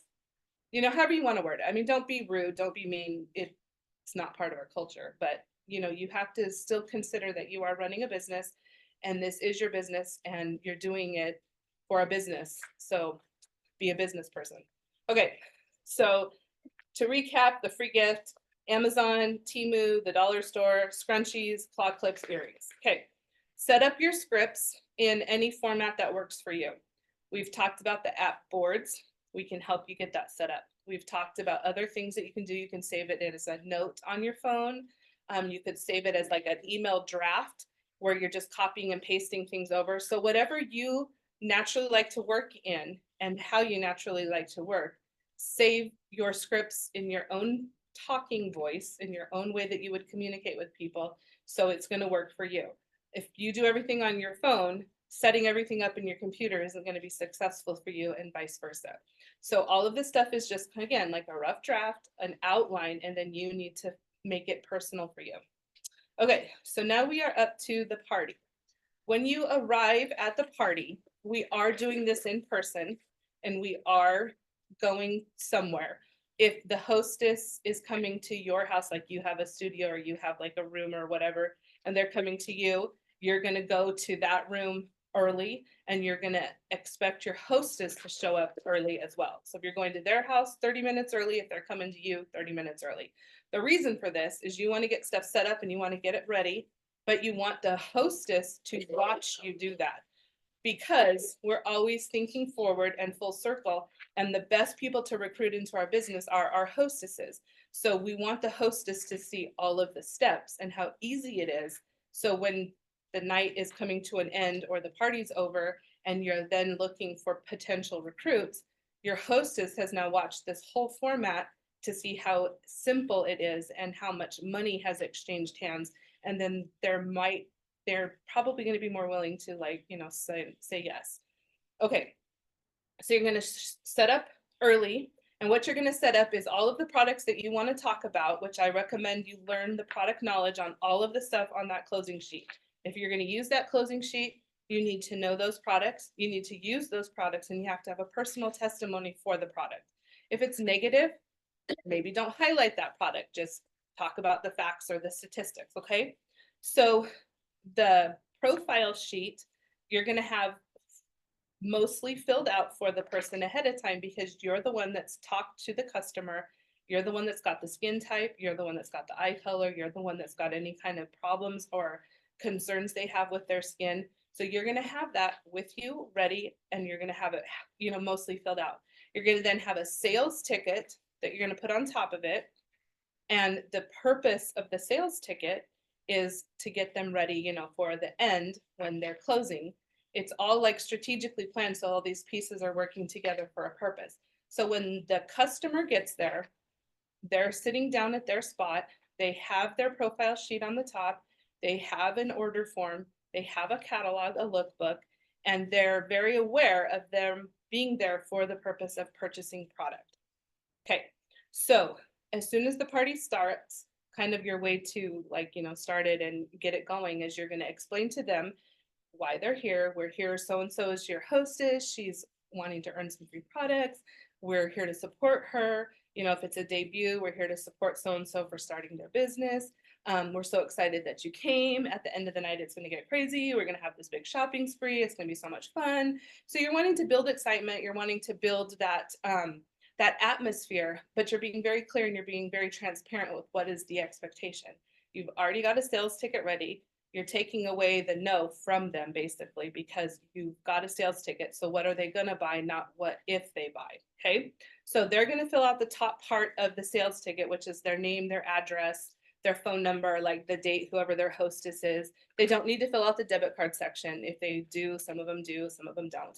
you know, however you want to word it. I mean, don't be rude, don't be mean. It's not part of our culture, but, you know, you have to still consider that you are running a business and this is your business and you're doing it for a business. So be a business person. Okay, so to recap, the free gift, Amazon, Temu, the dollar store, scrunchies, claw clips, earrings. Okay, set up your scripts in any format that works for you. We've talked about the app boards. We can help you get that set up. We've talked about other things that you can do. You can save it as a note on your phone. You could save it as like an email draft where you're just copying and pasting things over. So whatever you naturally like to work in and how you naturally like to work, save your scripts in your own talking voice, in your own way that you would communicate with people. So it's going to work for you. If you do everything on your phone, setting everything up in your computer isn't going to be successful for you and vice versa. So all of this stuff is just, again, like a rough draft, an outline, and then you need to make it personal for you. Okay, so now we are up to the party. When you arrive at the party, we are doing this in person and we are going somewhere. If the hostess is coming to your house, like you have a studio or you have like a room or whatever, and they're coming to you, you're going to go to that room early and you're going to expect your hostess to show up early as well. So if you're going to their house 30 minutes early, if they're coming to you 30 minutes early. The reason for this is you want to get stuff set up and you want to get it ready, but you want the hostess to watch you do that. because we're always thinking forward and full circle. And the best people to recruit into our business are our hostesses. So we want the hostess to see all of the steps and how easy it is. So when the night is coming to an end or the party's over and you're then looking for potential recruits, your hostess has now watched this whole format to see how simple it is and how much money has exchanged hands. And then they're probably going to be more willing to, like, you know, say yes. Okay, so you're going to set up early. And what you're going to set up is all of the products that you want to talk about, which I recommend you learn the product knowledge on all of the stuff on that closing sheet. If you're going to use that closing sheet, you need to know those products, you need to use those products, and you have to have a personal testimony for the product. If it's negative, maybe don't highlight that product, just talk about the facts or the statistics, okay? So the profile sheet, you're going to have mostly filled out for the person ahead of time because you're the one that's talked to the customer. You're the one that's got the skin type. You're the one that's got the eye color. You're the one that's got any kind of problems or concerns they have with their skin. So you're going to have that with you ready, and you're going to have it, you know, mostly filled out. You're going to then have a sales ticket that you're going to put on top of it. And the purpose of the sales ticket is to get them ready, you know, for the end when they're closing. It's all like strategically planned. So all these pieces are working together for a purpose. So when the customer gets there, they're sitting down at their spot. They have their profile sheet on the top. They have an order form. They have a catalog, a lookbook, and they're very aware of them being there for the purpose of purchasing product. Okay, so as soon as the party starts, kind of your way to, like, you know, start it and get it going is you're going to explain to them why they're here. We're here, so-and-so is your hostess. She's wanting to earn some free products. We're here to support her. You know, if it's a debut, we're here to support so-and-so for starting their business. We're so excited that you came. At the end of the night, it's going to get crazy. We're going to have this big shopping spree. It's going to be so much fun. So you're wanting to build excitement. You're wanting to build that, that atmosphere, but you're being very clear and you're being very transparent with what is the expectation. You've already got a sales ticket ready. You're taking away the no from them basically because you've got a sales ticket. So what are they going to buy, not what if they buy, okay? So they're going to fill out the top part of the sales ticket, which is their name, their address, their phone number, like the date, whoever their hostess is. They don't need to fill out the debit card section. If they do, some of them do, some of them don't.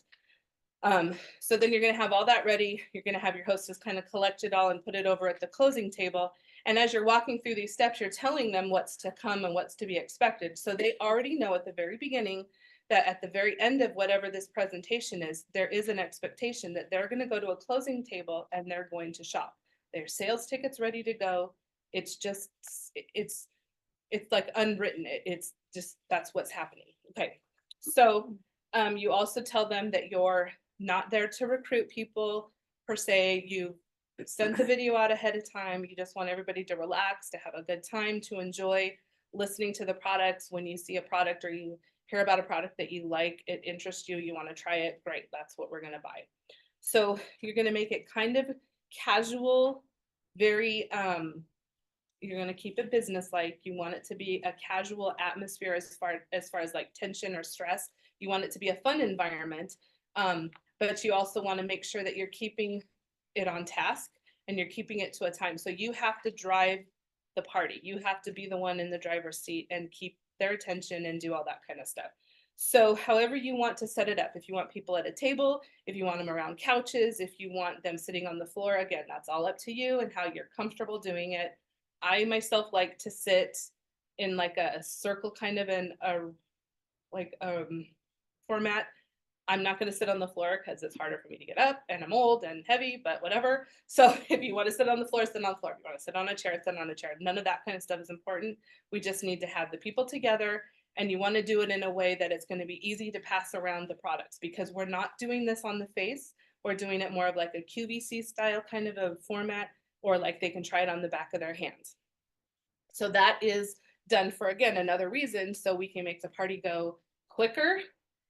So then you're going to have all that ready. You're going to have your hostess kind of collect it all and put it over at the closing table. And as you're walking through these steps, you're telling them what's to come and what's to be expected. So they already know at the very beginning that at the very end of whatever this presentation is, there is an expectation that they're going to go to a closing table and they're going to shop. Their sales tickets ready to go. It's just, it's like unwritten. It's just, that's what's happening. Okay. So you also tell them that you're not there to recruit people per se. You sent the video out ahead of time. You just want everybody to relax, to have a good time, to enjoy listening to the products. When you see a product or you hear about a product that you like, it interests you, you want to try it, great, that's what we're going to buy. So you're going to make it kind of casual, very, you're going to keep it business-like. You want it to be a casual atmosphere as far as like tension or stress. You want it to be a fun environment. But you also want to make sure that you're keeping it on task and you're keeping it to a time. So you have to drive the party. You have to be the one in the driver's seat and keep their attention and do all that kind of stuff. So however you want to set it up, if you want people at a table, if you want them around couches, if you want them sitting on the floor, again, that's all up to you and how you're comfortable doing it. I myself like to sit in like a circle kind of in a format. I'm not going to sit on the floor because it's harder for me to get up and I'm old and heavy, but whatever. So if you want to sit on the floor, sit on the floor. If you want to sit on a chair, sit on a chair. None of that kind of stuff is important. We just need to have the people together, and you want to do it in a way that it's going to be easy to pass around the products, because we're not doing this on the face. We're doing it more of like a QVC style kind of a format, or like they can try it on the back of their hands. So that is done for, again, another reason, so we can make the party go quicker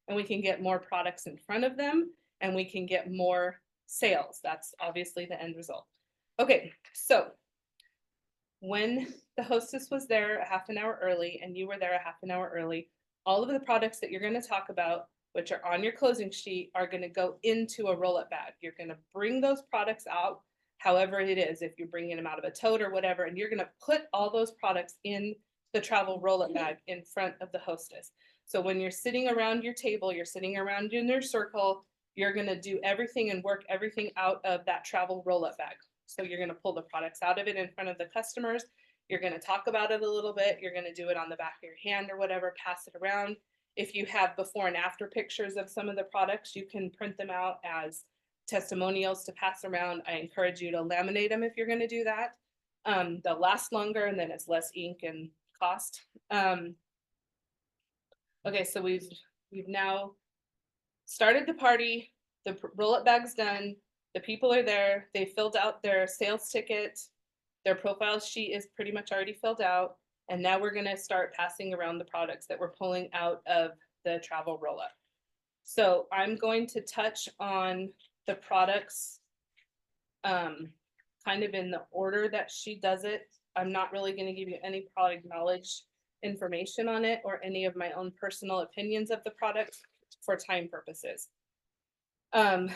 and we can get more products in front of them and we can get more sales. That's obviously the end result. Okay, so when the hostess was there a half an hour early and you were there a half an hour early, all of the products that you're going to talk about which are on your closing sheet, are gonna go into a roll-up bag. You're gonna bring those products out, however it is, if you're bringing them out of a tote or whatever, and you're gonna put all those products in the travel roll-up bag in front of the hostess. So when you're sitting around your table, you're sitting around in your circle, you're gonna do everything and work everything out of that travel roll-up bag. So you're gonna pull the products out of it in front of the customers. You're gonna talk about it a little bit. You're gonna do it on the back of your hand or whatever, pass it around. If you have before and after pictures of some of the products, you can print them out as testimonials to pass around. I encourage you to laminate them if you're gonna do that. They'll last longer and then it's less ink and cost. Okay, so we've now started the party, the roll-up bag's done, the people are there, they filled out their sales ticket, their profile sheet is pretty much already filled out, and now we're gonna start passing around the products that we're pulling out of the travel roll-up. So I'm going to touch on the products kind of in the order that she does it. I'm not really gonna give you any product knowledge information on it or any of my own personal opinions of the product for time purposes. Let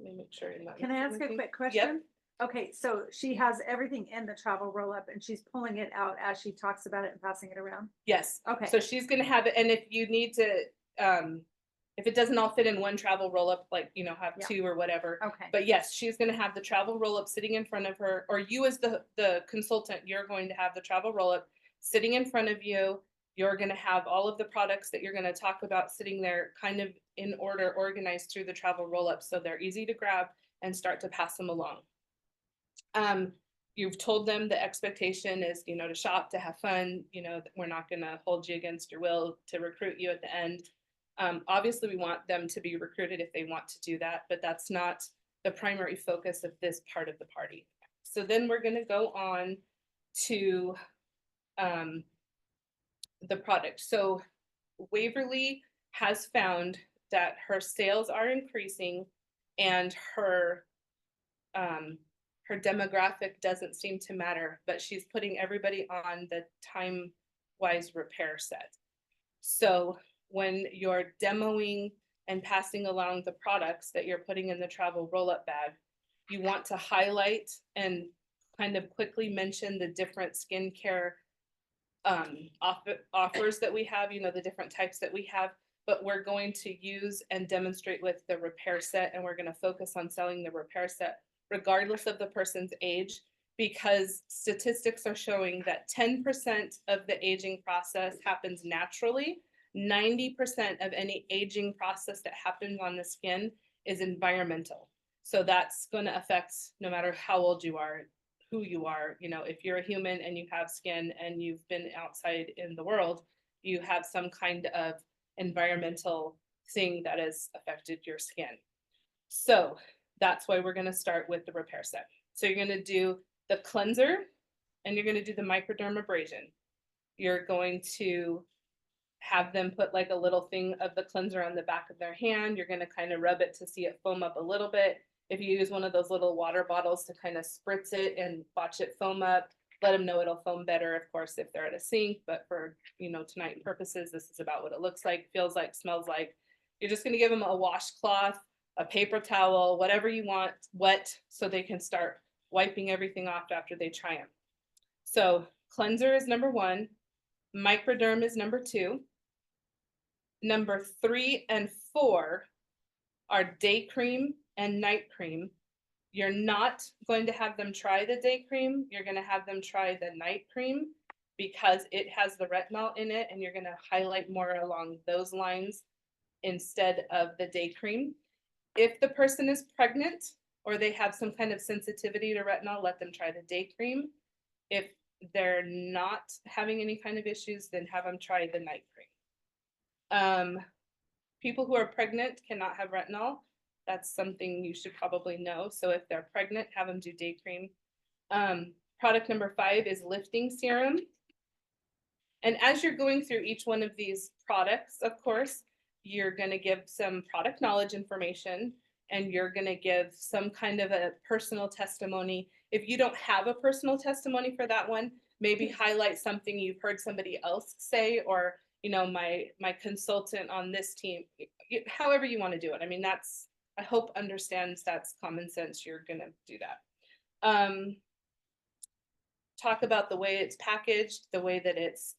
me make sure. I'm not Can I ask a missing quick anything. Yep. question? Okay, so she has everything in the travel roll up and she's pulling it out as she talks about it and passing it around? Yes. Okay. So she's gonna have it, and if you need to, if it doesn't all fit in one travel roll up, like, you know, have Yeah. two or whatever. Okay. But yes, she's gonna have the travel roll up sitting in front of her, or you as the consultant, you're going to have the travel roll up sitting in front of you. You're gonna have all of the products that you're gonna talk about sitting there kind of in order, organized through the travel roll up, so they're easy to grab and start to pass them along. You've told them the expectation is, you know, to shop, to have fun, you know, we're not gonna hold you against your will to recruit you at the end. Obviously we want them to be recruited if they want to do that, but that's not the primary focus of this part of the party. So then we're gonna go on to the product. So Waverly has found that her sales are increasing and her demographic doesn't seem to matter, but she's putting everybody on the time-wise repair set. So when you're demoing and passing along the products that you're putting in the travel roll-up bag, you want to highlight and kind of quickly mention the different skincare offers that we have, you know, the different types that we have, but we're going to use and demonstrate with the repair set, and we're going to focus on selling the repair set regardless of the person's age, because statistics are showing that 10% of the aging process happens naturally. 90% of any aging process that happens on the skin is environmental. So that's going to affect no matter how old you are, who you are. You know, if you're a human and you have skin and you've been outside in the world, you have some kind of environmental thing that has affected your skin. So that's why we're going to start with the repair set. So you're going to do the cleanser and you're going to do the microdermabrasion. You're going to have them put like a little thing of the cleanser on the back of their hand. You're going to kind of rub it to see it foam up a little bit. If you use one of those little water bottles to kind of spritz it and watch it foam up, let them know it'll foam better, of course, if they're at a sink. But for, you know, tonight purposes, this is about what it looks like, feels like, smells like. You're just going to give them a washcloth, a paper towel, whatever you want, wet, so they can start wiping everything off after they try them. So cleanser is number 1. Microderm is number 2. Number 3 and 4 are day cream and night cream. You're not going to have them try the day cream. You're going to have them try the night cream because it has the retinol in it, and you're going to highlight more along those lines instead of the day cream. If the person is pregnant or they have some kind of sensitivity to retinol, let them try the day cream. If they're not having any kind of issues, then have them try the night cream. People who are pregnant cannot have retinol. That's something you should probably know. So if they're pregnant, have them do day cream. Product number 5 is lifting serum. And as you're going through each one of these products, of course, you're going to give some product knowledge information, and you're going to give some kind of a personal testimony. If you don't have a personal testimony for that one, maybe highlight something you've heard somebody else say, or, you know, my consultant on this team, however you want to do it. I mean, that's, I hope understands that's common sense. You're gonna do that. Talk about the way it's packaged, the way that it's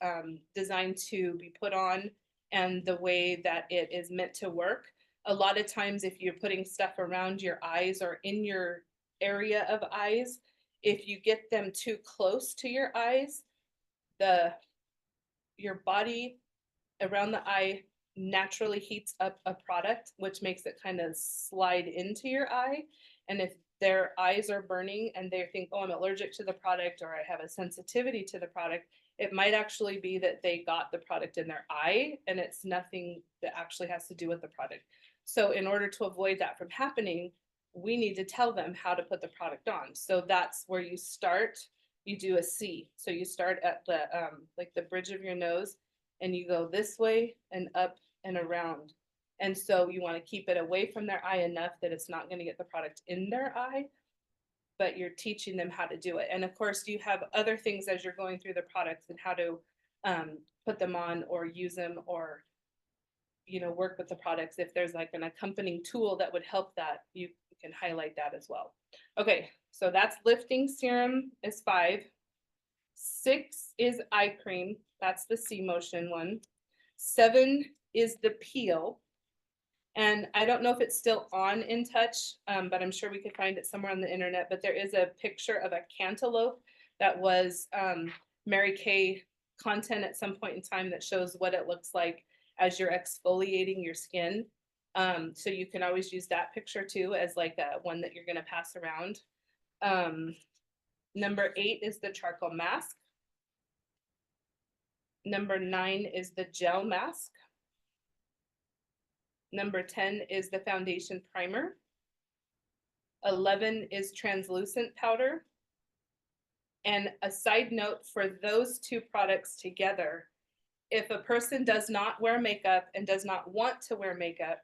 designed to be put on, and the way that it is meant to work. A lot of times if you're putting stuff around your eyes or in your area of eyes, if you get them too close to your eyes, your body around the eye naturally heats up a product, which makes it kind of slide into your eye. And if their eyes are burning and they think, oh, I'm allergic to the product, or I have a sensitivity to the product, it might actually be that they got the product in their eye and it's nothing that actually has to do with the product. So in order to avoid that from happening, we need to tell them how to put the product on. So that's where you start. You do a C. So you start at the like the bridge of your nose, and you go this way and up and around. And so you want to keep it away from their eye enough that it's not going to get the product in their eye, but you're teaching them how to do it. And of course, you have other things as you're going through the products and how to put them on or use them, or, you know, work with the products. If there's like an accompanying tool that would help that, you can highlight that as well. Okay, so that's lifting serum is 5. 6 is eye cream. That's the C motion one. 7 is the peel. And I don't know if it's still on In Touch, but I'm sure we could find it somewhere on the internet. But there is a picture of a cantaloupe that was Mary Kay content at some point in time that shows what it looks like as you're exfoliating your skin. So you can always use that picture too as like a one that you're going to pass around. Number 8 is the charcoal mask. Number 9 is the gel mask. Number 10 is the foundation primer. 11 is translucent powder. And a side note for those 2 products together, if a person does not wear makeup and does not want to wear makeup,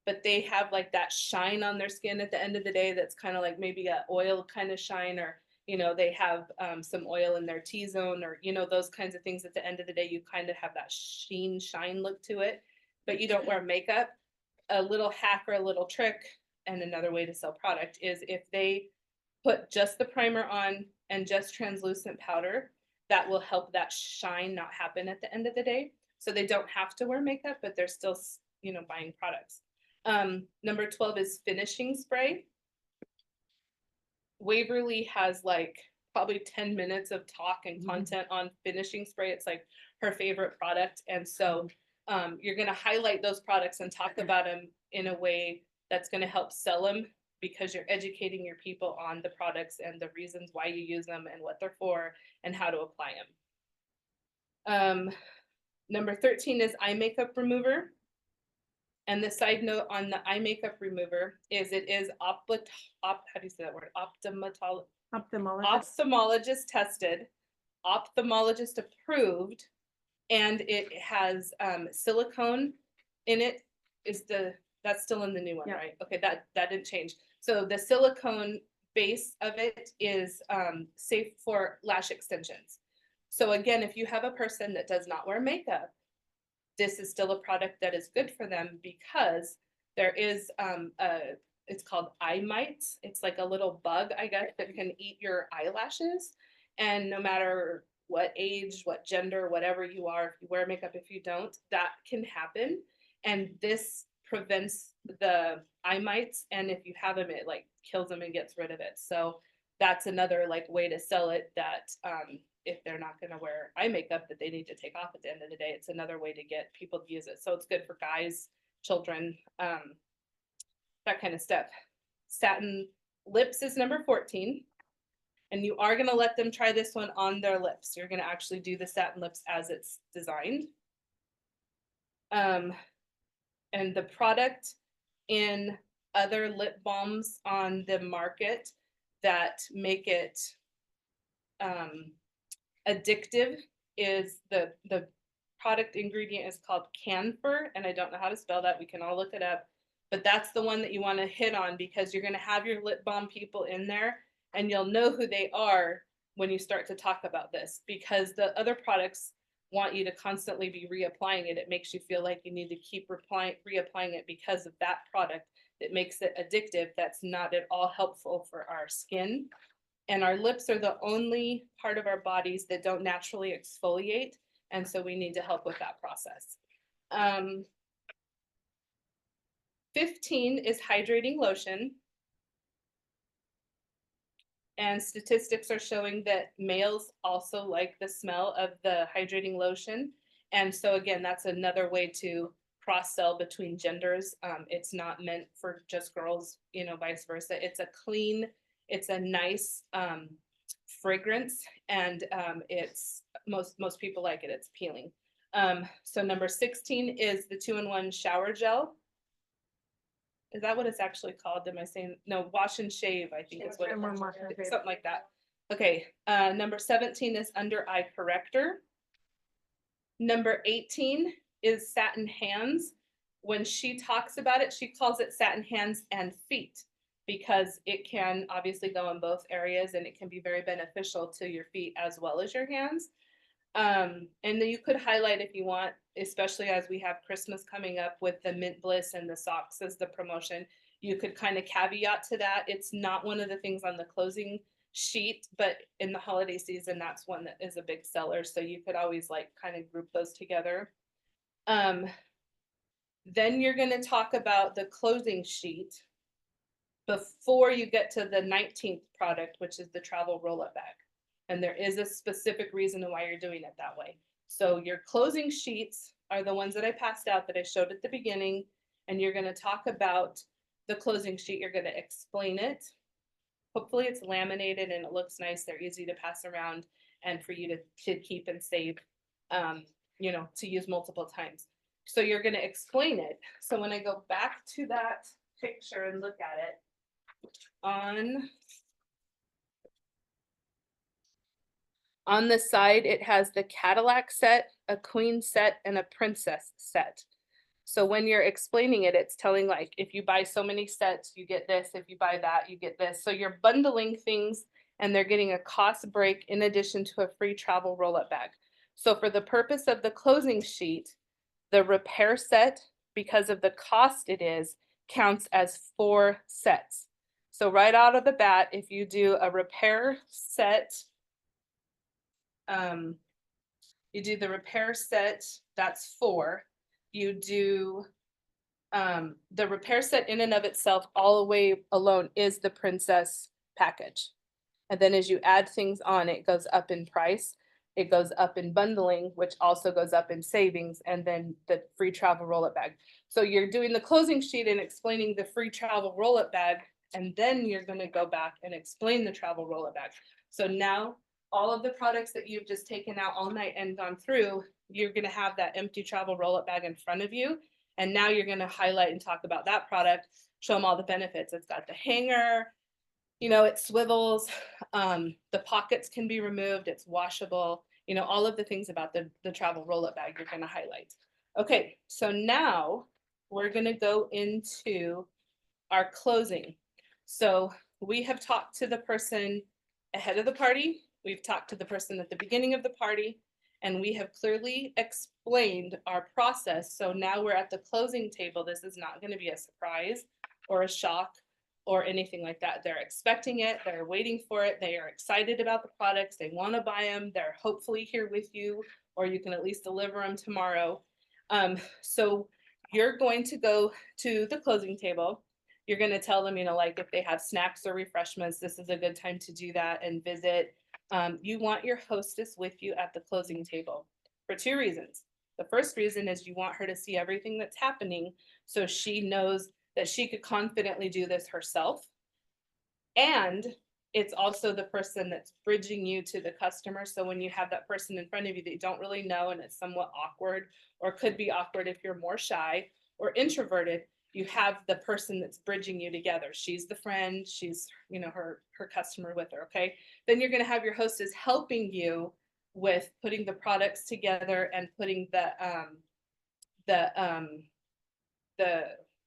but they have like that shine on their skin at the end of the day, that's kind of like maybe a oil kind of shine, or, you know, they have some oil in their T-zone, or, you know, those kinds of things at the end of the day, you kind of have that shine look to it, but you don't wear makeup. A little hack or a little trick, and another way to sell product, is if they put just the primer on and just translucent powder, that will help that shine not happen at the end of the day. So they don't have to wear makeup, but they're still, you know, buying products. Number 12 is finishing spray. Waverly has like probably 10 minutes of talk and content on finishing spray. It's like her favorite product. And so you're going to highlight those products and talk about them in a way that's going to help sell them, because you're educating your people on the products and the reasons why you use them and what they're for and how to apply them. Number 13 is eye makeup remover. And the side note on the eye makeup remover is it is how do you say that word? Ophthalmologist tested, ophthalmologist approved, and it has silicone in it. That's still in the new one, Yeah. right? Okay, that didn't change. So the silicone base of it is safe for lash extensions. So again, if you have a person that does not wear makeup, this is still a product that is good for them, because there is it's called eye mites. It's like a little bug, I guess, that can eat your eyelashes. And no matter what age, what gender, whatever you are, if you wear makeup, if you don't, that can happen. And this prevents the eye mites. And if you have them, it like kills them and gets rid of it. So that's another like way to sell it, that if they're not going to wear eye makeup that they need to take off at the end of the day, it's another way to get people to use it. So it's good for guys, children, that kind of stuff. Satin lips is number 14. And you are going to let them try this one on their lips. You're going to actually do the satin lips as it's designed. And the product in other lip balms on the market that make it addictive is the product ingredient is called camphor, and I don't know how to spell that. We can all look it up, but that's the one that you want to hit on, because you're going to have your lip balm people in there, and you'll know who they are when you start to talk about this, because the other products want you to constantly be reapplying it. It makes you feel like you need to keep reapplying it because of that product. It makes it addictive. That's not at all helpful for our skin. And our lips are the only part of our bodies that don't naturally exfoliate. And so we need to help with that process. 15 is hydrating lotion. And statistics are showing that males also like the smell of the hydrating lotion. And so again, that's another way to cross-sell between genders. It's not meant for just girls, you know, vice versa. It's a clean, it's a nice fragrance, and it's most people like it. It's appealing. So number 16 is the 2-in-1 shower gel. Is that what it's actually called? Am I saying, no, wash and shave, I think is what it is, something like that. Okay, number 17 is under eye corrector. Number 18 is satin hands. When she talks about it, she calls it satin hands and feet, because it can obviously go in both areas and it can be very beneficial to your feet as well as your hands. And then you could highlight if you want, especially as we have Christmas coming up with the Mint Bliss and the socks as the promotion, you could kind of caveat to that. It's not one of the things on the closing sheet, but in the holiday season, that's one that is a big seller. So you could always like kind of group those together. Then you're going to talk about the closing sheet before you get to the 19th product, which is the travel roll-up bag. And there is a specific reason why you're doing it that way. So your closing sheets are the ones that I passed out that I showed at the beginning. And you're going to talk about the closing sheet. You're going to explain it. Hopefully it's laminated and it looks nice. They're easy to pass around and for you to keep and save, you know, to use multiple times. So you're going to explain it. So when I go back to that picture and look at it, on the side, it has the Cadillac set, a Queen set, and a Princess set. So when you're explaining it, it's telling like, if you buy so many sets, you get this. If you buy that, you get this. So you're bundling things and they're getting a cost break in addition to a free travel roll-up bag. So for the purpose of the closing sheet, the repair set, because of the cost it is, counts as 4 sets. So right out of the bat, if you do a repair set, you do the repair set, that's 4. You do the repair set in and of itself, all the way alone, is the Princess package. And then as you add things on, it goes up in price. It goes up in bundling, which also goes up in savings, and then the free travel roll-up bag. So you're doing the closing sheet and explaining the free travel roll-up bag, and then you're going to go back and explain the travel roll-up bag. So now all of the products that you've just taken out all night and gone through, you're going to have that empty travel roll-up bag in front of you. And now you're going to highlight and talk about that product, show them all the benefits. It's got the hanger, you know, it swivels, the pockets can be removed, it's washable, you know, all of the things about the travel roll-up bag you're going to highlight. Okay, so now we're going to go into our closing. So we have talked to the person ahead of the party. We've talked to the person at the beginning of the party, and we have clearly explained our process. So now we're at the closing table. This is not going to be a surprise or a shock or anything like that. They're expecting it. They're waiting for it. They are excited about the products. They want to buy them. They're hopefully here with you, or you can at least deliver them tomorrow. So you're going to go to the closing table. You're going to tell them, you know, like if they have snacks or refreshments, this is a good time to do that and visit. You want your hostess with you at the closing table for 2 reasons. The first reason is you want her to see everything that's happening so she knows that she could confidently do this herself. And it's also the person that's bridging you to the customer. So when you have that person in front of you that you don't really know and it's somewhat awkward, or could be awkward if you're more shy or introverted, you have the person that's bridging you together. She's the friend, she's, you know, her customer with her, okay? Then you're gonna have your hostess helping you with putting the products together and putting oh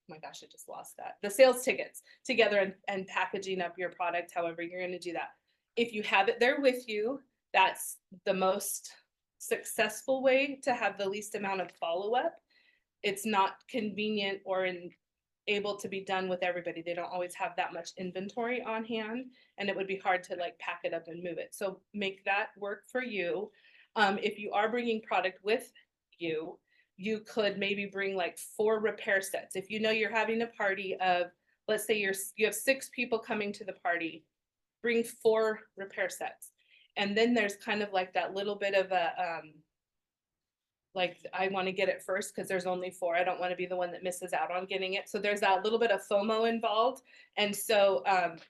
my gosh, I just lost that. The sales tickets together and packaging up your product, however you're going to do that. If you have it there with you, that's the most successful way to have the least amount of follow-up. It's not convenient or able to be done with everybody. They don't always have that much inventory on hand, and it would be hard to like pack it up and move it. So make that work for you. If you are bringing product with you, you could maybe bring like 4 repair sets. If you know you're having a party of, let's say you have 6 people coming to the party, bring 4 repair sets. And then there's kind of like that little bit of a, like I want to get it first because there's only 4. I don't want to be the one that misses out on getting it. So there's that little bit of FOMO involved. And so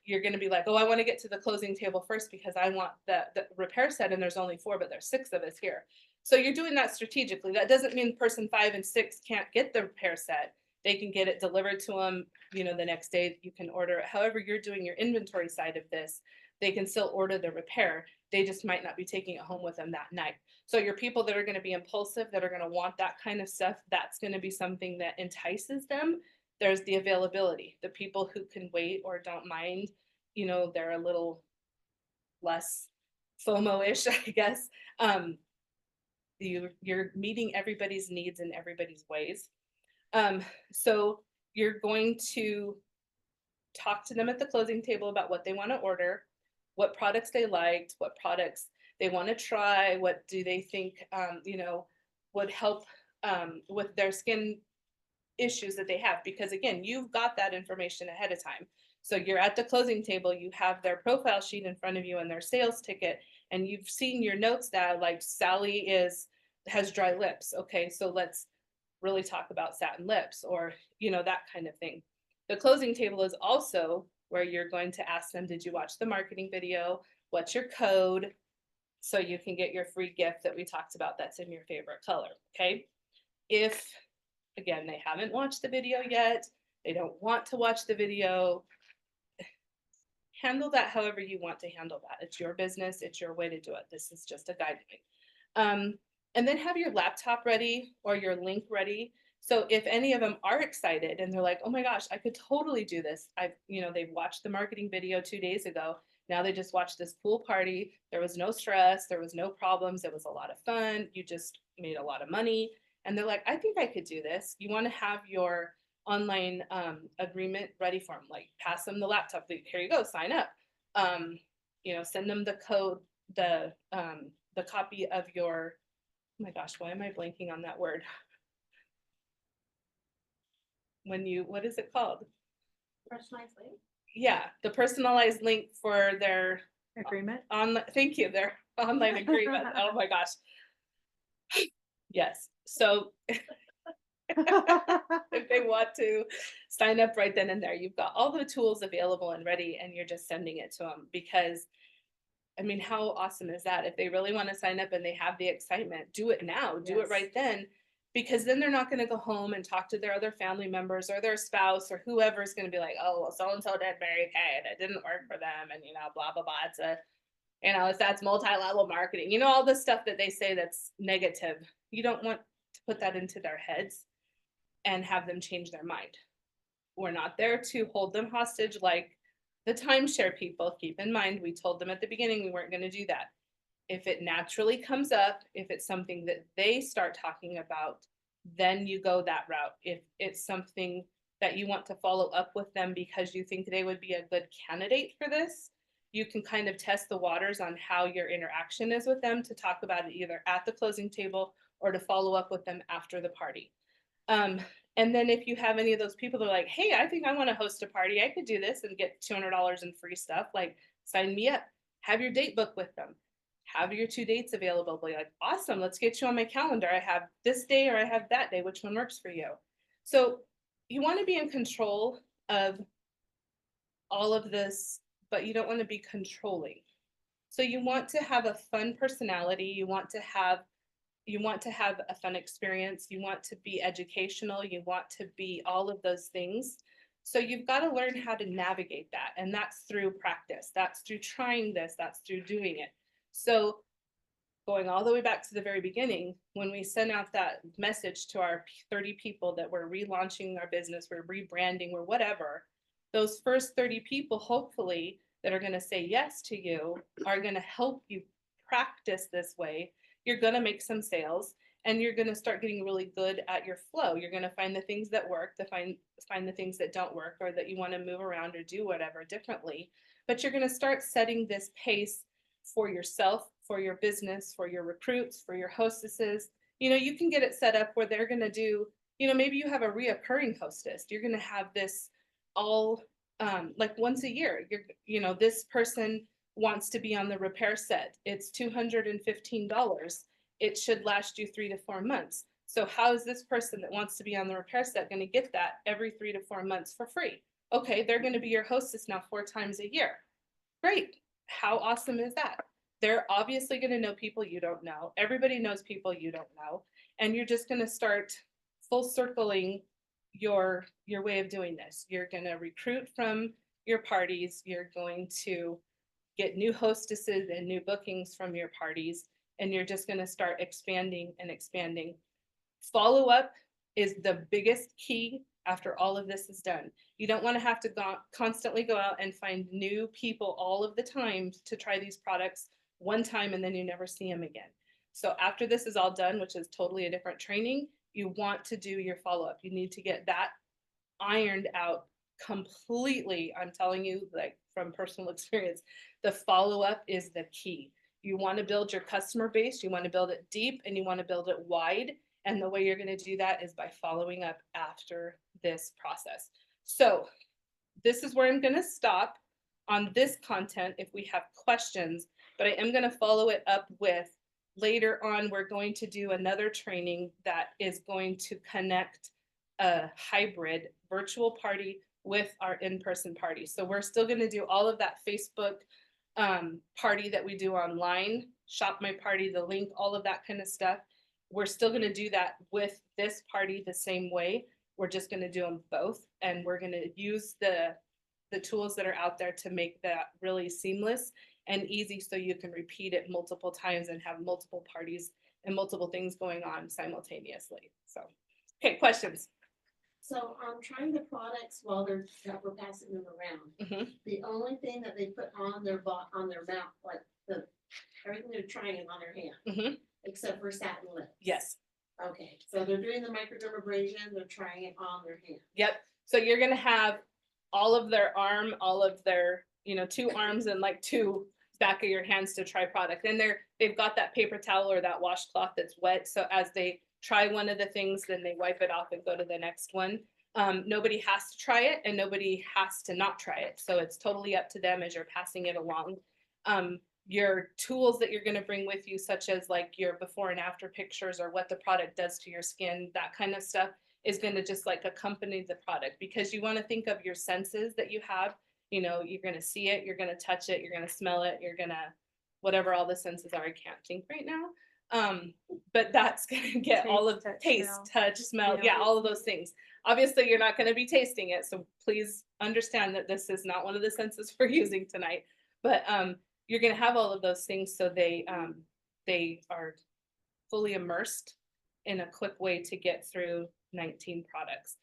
you're going to be like, oh, I want to get to the closing table first because I want the repair set, and there's only 4, but there's 6 of us here. So you're doing that strategically. That doesn't mean person 5 and 6 can't get the repair set. They can get it delivered to them, you know, the next day. You can order it. However you're doing your inventory side of this, they can still order the repair. They just might not be taking it home with them that night. So your people that are going to be impulsive, that are going to want that kind of stuff, that's going to be something that entices them. There's the availability. The people who can wait or don't mind, you know, they're a little less FOMO-ish, I guess. You're meeting everybody's needs in everybody's ways. So you're going to talk to them at the closing table about what they want to order, what products they liked, what products they want to try, what do they think, you know, would help with their skin issues that they have. Because again, you've got that information ahead of time. So you're at the closing table, you have their profile sheet in front of you and their sales ticket, and you've seen your notes that like Sally has dry lips. Okay, so let's really talk about satin lips, or, you know, that kind of thing. The closing table is also where you're going to ask them, did you watch the marketing video? What's your code? So you can get your free gift that we talked about that's in your favorite color, okay? If, again, they haven't watched the video yet, they don't want to watch the video, handle that however you want to handle that. It's your business, it's your way to do it. This is just a guideline. And then have your laptop ready or your link ready. So if any of them are excited and they're like, oh my gosh, I could totally do this. They've watched the marketing video 2 days ago. Now they just watched this pool party. There was no stress. There was no problems. It was a lot of fun. You just made a lot of money. And they're like, I think I could do this. You want to have your online agreement ready for them. Like pass them the laptop. Here you go, sign up. Send them the code, the copy of your, oh my gosh, why am I blanking on that word? What is it called? Personalized link? Yeah, the personalized link for their Agreement. thank you, their online agreement. Oh my gosh. Yes. So if they want to sign up right then and there, you've got all the tools available and ready, and you're just sending it to them. Because I mean, how awesome is that? If they really want to sign up and they have the excitement, do it now, do it Yes. right then, because then they're not going to go home and talk to their other family members or their spouse or whoever is going to be like, oh, well, so-and-so did Mary Kay and it didn't work for them. And, blah, blah, blah. That's multi-level marketing, all the stuff that they say that's negative. You don't want to put that into their heads and have them change their mind. We're not there to hold them hostage like the timeshare people. Keep in mind, we told them at the beginning we weren't going to do that. If it naturally comes up, if it's something that they start talking about, then you go that route. If it's something that you want to follow up with them because you think they would be a good candidate for this, you can kind of test the waters on how your interaction is with them to talk about it either at the closing table or to follow up with them after the party. And then if you have any of those people that are like, hey, I think I want to host a party, I could do this and get $200 in free stuff, like sign me up. Have your date book with them. Have your 2 dates available. Be like, awesome, let's get you on my calendar. I have this day or I have that day. Which one works for you? So you want to be in control of all of this, but you don't want to be controlling. So you want to have a fun personality. You want to have a fun experience. You want to be educational. You want to be all of those things. So you've got to learn how to navigate that. And that's through practice. That's through trying this. That's through doing it. So going all the way back to the very beginning, when we sent out that message to our 30 people that we're relaunching our business, we're rebranding, we're whatever, those first 30 people hopefully that are gonna say yes to you, are gonna help you practice this way. You're gonna make some sales, and you're gonna start getting really good at your flow. You're gonna find the things that work, find the things that don't work, or that you wanna move around or do whatever differently. But you're gonna start setting this pace for yourself, for your business, for your recruits, for your hostesses. You know, you can get it set up where they're gonna do, you know, maybe you have a reoccurring hostess. You're gonna have this all like once a year. You know, this person wants to be on the repair set. It's $215. It should last you 3 to 4 months. So how is this person that wants to be on the repair set going to get that every 3 to 4 months for free? Okay, they're going to be your hostess now 4 times a year. Great. How awesome is that? They're obviously going to know people you don't know. Everybody knows people you don't know. And you're just going to start full circling your way of doing this. You're going to recruit from your parties. You're going to get new hostesses and new bookings from your parties. And you're just going to start expanding and expanding. Follow up is the biggest key after all of this is done. You don't want to have to constantly go out and find new people all of the time to try these products one time and then you never see them again. So after this is all done, which is totally a different training, you want to do your follow-up. You need to get that ironed out completely. I'm telling you, like from personal experience, the follow-up is the key. You want to build your customer base, you want to build it deep, and you want to build it wide. And the way you're going to do that is by following up after this process. So this is where I'm going to stop on this content if we have questions, but I am going to follow it up with later on. We're going to do another training that is going to connect a hybrid virtual party with our in-person party. So we're still going to do all of that Facebook party that we do online, shop my party, the link, all of that kind of stuff. We're still going to do that with this party the same way. We're just going to do them both. And we're going to use the tools that are out there to make that really seamless and easy so you can repeat it multiple times and have multiple parties and multiple things going on simultaneously. So, okay, questions? So I'm trying the products while we're passing them around. Mhm. The only thing that they put on their mouth, like everything they're trying is on their hand, Mhm. except for satin lips. Yes. Okay, so they're doing the microdermabrasion, they're trying it on their hand. Yep. So you're gonna have all of their arm, all of their, 2 arms and like 2 back of your hands to try product. And they've got that paper towel or that washcloth that's wet. So as they try one of the things, then they wipe it off and go to the next one. Nobody has to try it and nobody has to not try it. So it's totally up to them as you're passing it along. Your tools that you're going to bring with you, such as like your before and after pictures or what the product does to your skin, that kind of stuff is going to just like accompany the product, because you want to think of your senses that you have. You're going to see it, you're going to touch it, you're going to smell it, you're going to whatever all the senses are. I can't think right now. But that's going to get all of taste, touch, smell. Yeah, all of those things. Obviously, you're not going to be tasting it. So please understand that this is not one of the senses we're using tonight. But you're going to have all of those things so they are fully immersed in a quick way to get through 19 products.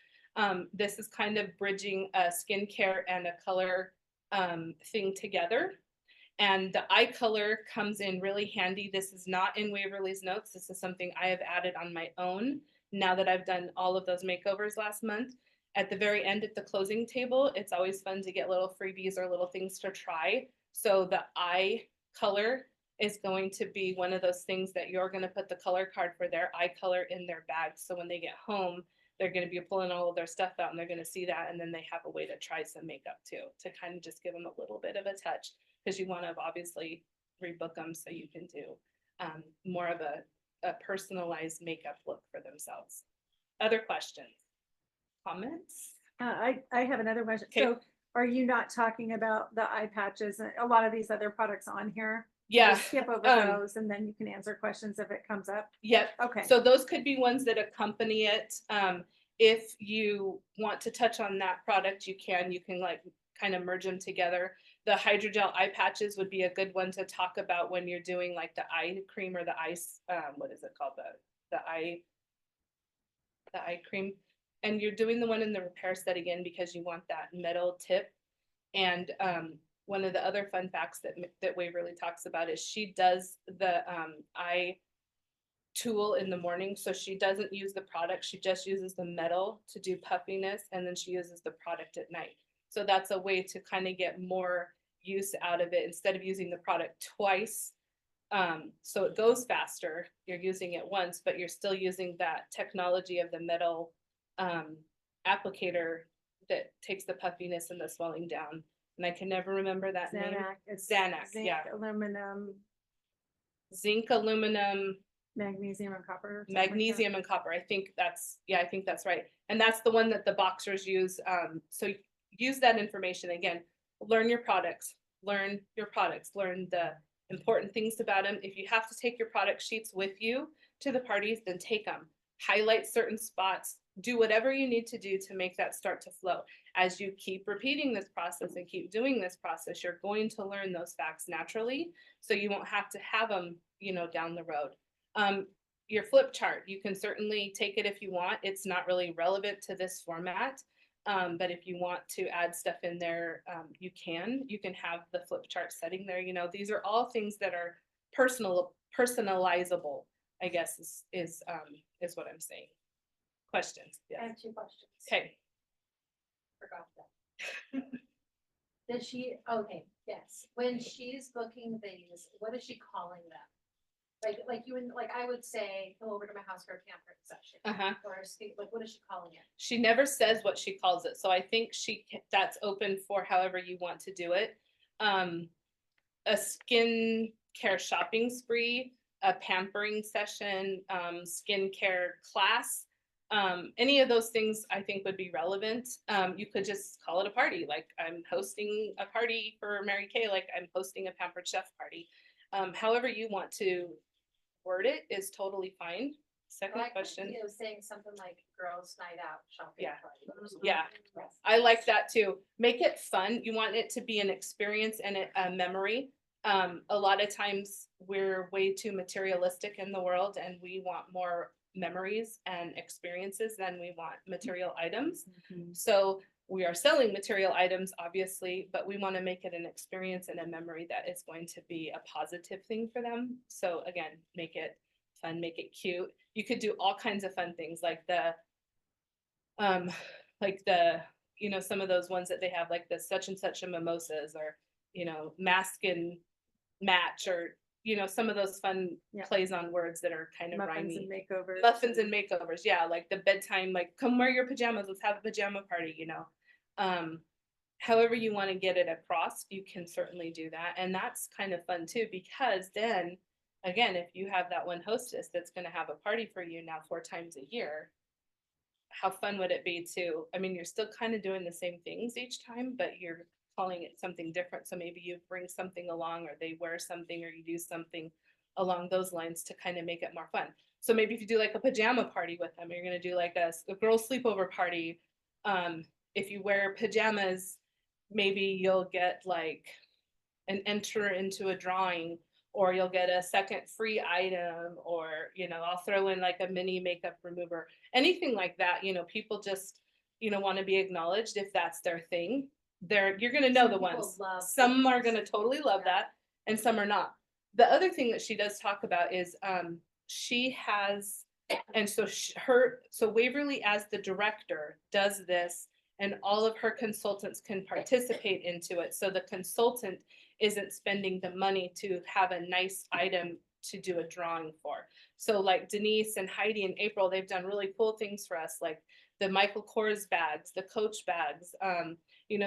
This is kind of bridging a skincare and a color thing together. And the eye color comes in really handy. This is not in Waverly's notes. This is something I have added on my own now that I've done all of those makeovers last month. At the very end at the closing table, it's always fun to get little freebies or little things to try. So the eye color is going to be one of those things that you're going to put the color card for their eye color in their bag. So when they get home, they're going to be pulling all of their stuff out and they're going to see that. And then they have a way to try some makeup too, to kind of just give them a little bit of a touch, because you want to obviously rebook them so you can do more of a personalized makeup look for themselves. Other questions? Comments? I have another question. Okay. So are you not talking about the eye patches and a lot of these other products on here? Yeah. Just skip over those and then you can answer questions if it comes up. Yep. Okay. So those could be ones that accompany it. If you want to touch on that product, you can like kind of merge them together. The hydrogel eye patches would be a good one to talk about when you're doing like the eye cream or the ice, what is it called? The eye cream. And you're doing the one in the repair set again because you want that metal tip. And one of the other fun facts that Waverly talks about is she does the eye tool in the morning. So she doesn't use the product. She just uses the metal to do puffiness, and then she uses the product at night. So that's a way to kind of get more use out of it instead of using the product twice. So it goes faster. You're using it once, but you're still using that technology of the metal applicator that takes the puffiness and the swelling down. And I can never remember that name. Xanax, it's Xanax, zinc, yeah. aluminum, Zinc, aluminum, magnesium and copper. something like that. magnesium and copper. I think that's right. And that's the one that the boxers use. So use that information again, learn your products, learn the important things about them. If you have to take your product sheets with you to the parties, then take them, highlight certain spots, do whatever you need to do to make that start to flow. As you keep repeating this process and keep doing this process, you're going to learn those facts naturally. So you won't have to have them, down the road. Your flip chart, you can certainly take it if you want. It's not really relevant to this format. But if you want to add stuff in there, you can have the flip chart setting there. These are all things that are personalizable, I guess is what I'm saying. Questions? I Yes. have 2 questions. Okay. Forgot that. Does she, okay, yes, when she's booking these, what is she calling them? Like you and, like I would say, come over to my house for a camping session. Uh-huh. Or a ski, like what is she calling it? She never says what she calls it. So I think that's open for however you want to do it. A skin care shopping spree, a pampering session, skincare class. Any of those things I think would be relevant. You could just call it a party. Like I'm hosting a party for Mary Kay, like I'm hosting a pampered chef party. However you want to word it is totally fine. Second Well, I question. It was saying something like girls' night out shopping. Yeah. party or something. Yeah. Yes. I like that too. Make it fun. You want it to be an experience and a memory. A lot of times we're way too materialistic in the world and we want more memories and experiences than we want material items. So we are selling material items, obviously, but we want to make it an experience and a memory that is going to be a positive thing for them. So again, make it fun, make it cute. You could do all kinds of fun things like some of those ones that they have, like the such and such a mimosas, or mask and match, or some of those fun Yeah. plays on words that are kind of Muffins rhymey. and makeovers. Muffins and makeovers, yeah, like the bedtime, like come wear your pajamas, let's have a pajama party. However you want to get it across, you can certainly do that, and that's kind of fun too, because then again, if you have that one hostess that's going to have a party for you now 4 times a year, how fun would it be to, I mean, you're still kind of doing the same things each time, but you're calling it something different. So maybe you bring something along, or they wear something, or you do something along those lines to kind of make it more fun. So maybe if you do like a pajama party with them, you're going to do like a girls sleepover party. If you wear pajamas, maybe you'll get like an enter into a drawing, or you'll get a second free item, or, I'll throw in like a mini makeup remover, anything like that. People just, want to be acknowledged if that's their thing. You're going to know Some the people ones. love Some are things. going to totally love Yeah. that, and some are not. The other thing that she does talk about is she has, and so so Waverly as the director does this, and all of her consultants can participate into it. So the consultant isn't spending the money to have a nice item to do a drawing for. So like Denise and Heidi and April, they've done really cool things for us, like the Michael Kors bags, the Coach bags,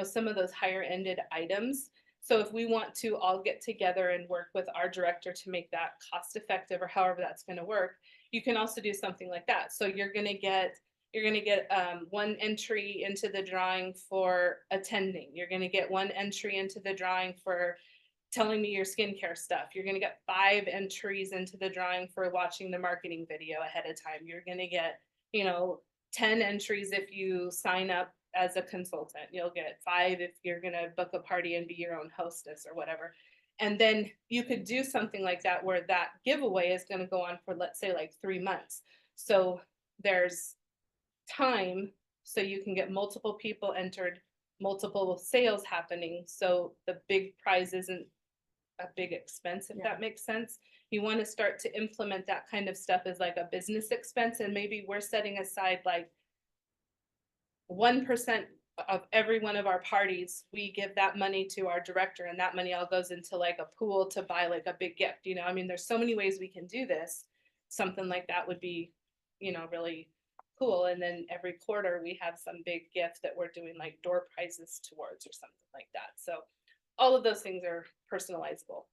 some of those higher ended items. So if we want to all get together and work with our director to make that cost effective, or however that's going to work, you can also do something like that. So you're going to get one entry into the drawing for attending. You're going to get one entry into the drawing for telling me your skincare stuff. You're going to get 5 entries into the drawing for watching the marketing video ahead of time. You're going to get, 10 entries if you sign up as a consultant. You'll get 5 if you're going to book a party and be your own hostess or whatever. And then you could do something like that where that giveaway is going to go on for, let's say, like 3 months. So there's time, so you can get multiple people entered multiple sales happening, so the big prize isn't a big expense, if Yeah. that makes sense. You want to start to implement that kind of stuff as like a business expense, and maybe we're setting aside like 1% of every one of our parties, we give that money to our director, and that money all goes into like a pool to buy like a big gift, you know, I mean, there's so many ways we can do this. Something like that would be, you know, really cool. And then every quarter we have some big gift that we're doing like door prizes towards or something like that. So all of those things are personalizable.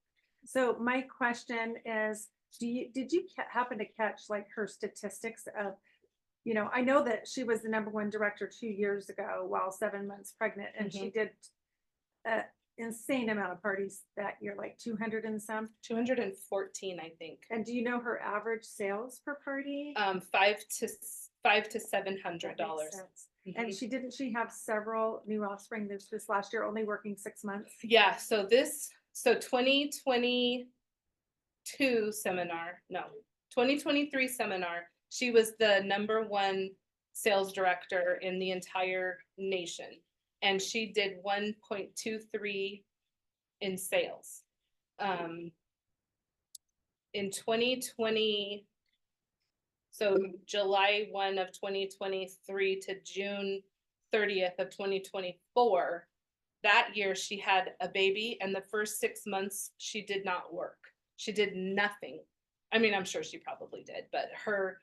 So my question is, did you happen to catch like her statistics of, you know, I know that she was the #1 director 2 years ago while 7 months pregnant, and she did an insane amount of parties that year, like 200 and some. 214, I think. And do you know her average sales per party? $500 to That $700. makes sense. And she have several new offspring this last year, only working 6 months? Yeah, so 2022 seminar, no, 2023 seminar, she was the #1 sales director in the entire nation. And she did 1.23 in sales. In 2020, so July 1 of 2023 to June 30th of 2024, that year she had a baby, and the first 6 months she did not work. She did nothing. I mean, I'm sure she probably did, but her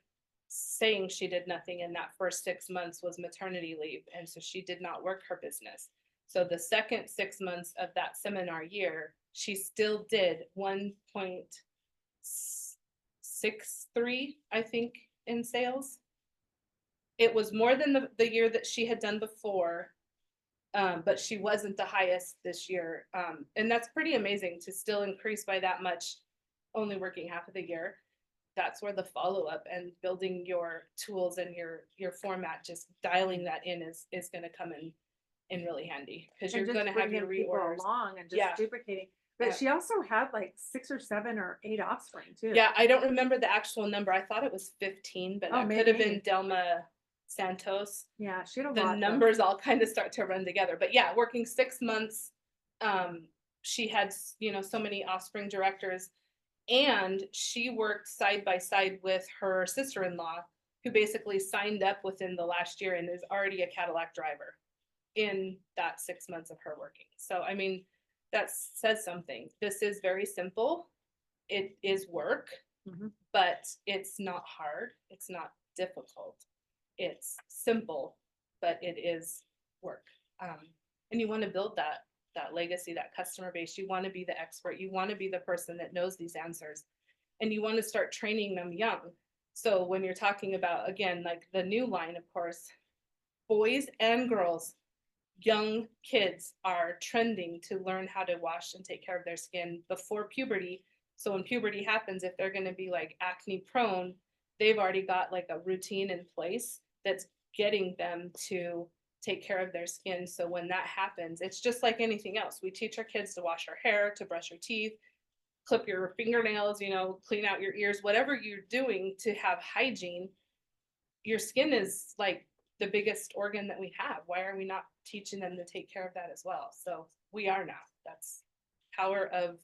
saying she did nothing in that first 6 months was maternity leave, and so she did not work her business. So the second 6 months of that seminar year, she still did 1.63, I think, in sales. It was more than the year that she had done before, but she wasn't the highest this year. And that's pretty amazing to still increase by that much, only working half of the year. That's where the follow-up and building your tools and your format, just dialing that in is going to come in really handy, because you're And just going to have your bringing people reorders. along and just Yeah. duplicating. But Yeah. she also had like 6 or 7 or 8 offspring too. Yeah, I don't remember the actual number. I thought it was 15, but Oh, that could have maybe. been Delma Santos. Yeah, she had a The lot. though. numbers all kind of start to run together. But yeah, working 6 months, she had, you know, so many offspring directors, and she worked side by side with her sister-in-law, who basically signed up within the last year and is already a Cadillac driver in that 6 months of her working. So, I mean, that says something. This is very simple. It is work, but it's not hard. It's not difficult. It's simple, but it is work. And you want to build that legacy, that customer base. You want to be the expert. You want to be the person that knows these answers, and you want to start training them young. So when you're talking about, again, like the new line, of course, boys and girls, young kids are trending to learn how to wash and take care of their skin before puberty. So when puberty happens, if they're going to be like acne prone, they've already got like a routine in place that's getting them to take care of their skin. So when that happens, it's just like anything else. We teach our kids to wash our hair, to brush your teeth, clip your fingernails, you know, clean out your ears, whatever you're doing to have hygiene. Your skin is like the biggest organ that we have. Why are we not teaching them to take care of that as well? So we are now. That's power of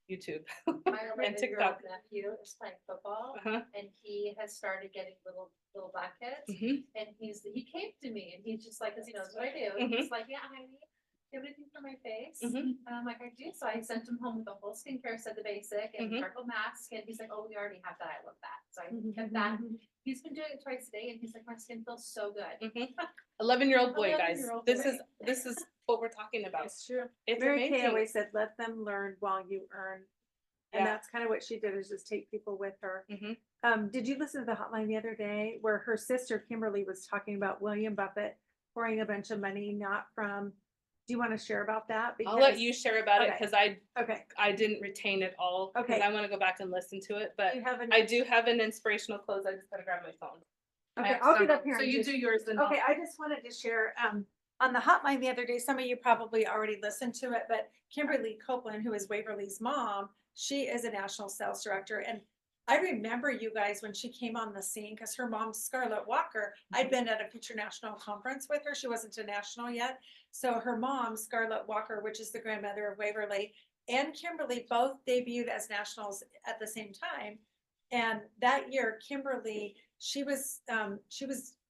YouTube. My And 11-year-old nephew is playing football, Uh-huh. and he has started getting little buckets. Mhm. And he came to me, and he's just like, because he knows what I do. Mhm. He's like, yeah, honey, do you have anything for my face? Mhm. And I'm like, I do. So I sent him home with a whole skincare set, the basic, and Mhm. charcoal mask. And he's like, oh, we already have that. I love that. So I kept that. He's been doing it twice a day, and he's like, my skin feels so good. 11-year-old boy, guys. 11-year-old This boy. is what we're talking about. It's true. It's Mary Kay amazing. always said, let them learn while you earn. And Yeah. that's kind of what she did, is just take people with her. Mhm. Did you listen to the hotline the other day where her sister Kimberly was talking about William Buffett pouring a bunch of money, not from, do you want to share about that? I'll let you share about it, Okay. because Okay. I didn't retain it all, because Okay. I want to go back and listen to it. But You have an- I do have an inspirational close. I just gotta grab my phone. I Okay, have I'll get several. up here So and you just- do yours and Okay, I just wanted to share, on the hotline the other day, some of you probably already listened to it, but Kimberly Copeland, who is Waverly's mom, she is a national sales director, and I remember you guys when she came on the scene, because her mom's Scarlett Walker, I'd been at a Future National conference with her. She wasn't a national yet. So her mom, Scarlett Walker, which is the grandmother of Waverly, and Kimberly both debuted as nationals at the same time. And that year, Kimberly, she was,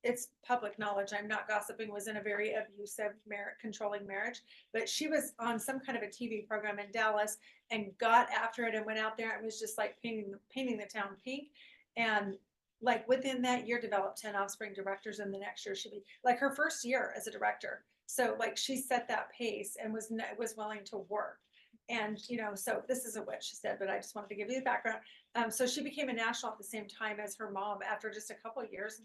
it's public knowledge, I'm not gossiping, was in a very abusive controlling marriage, but she was on some kind of a TV program in Dallas and got after it and went out there and was just like painting the town pink. And like within that year developed 10 offspring directors, and the next year she'd be like her first year as a director. So like she set that pace and was willing to work. And, you know, so this isn't what she said, but I just wanted to give you the background. So she became a national at the same time as her mom after just a couple of years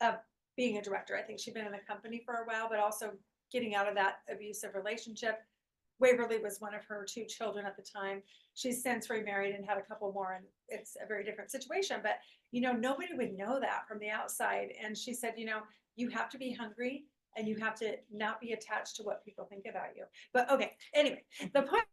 of being a director. I think she'd been in the company for a while, but also getting out of that abusive relationship. Waverly was one of her 2 children at the time. She's since remarried and had a couple more, and it's a very different situation. But, you know, nobody would know that from the outside. And she said, you know, you have to be hungry and you have to not be attached to what people think about you. But okay, anyway, the point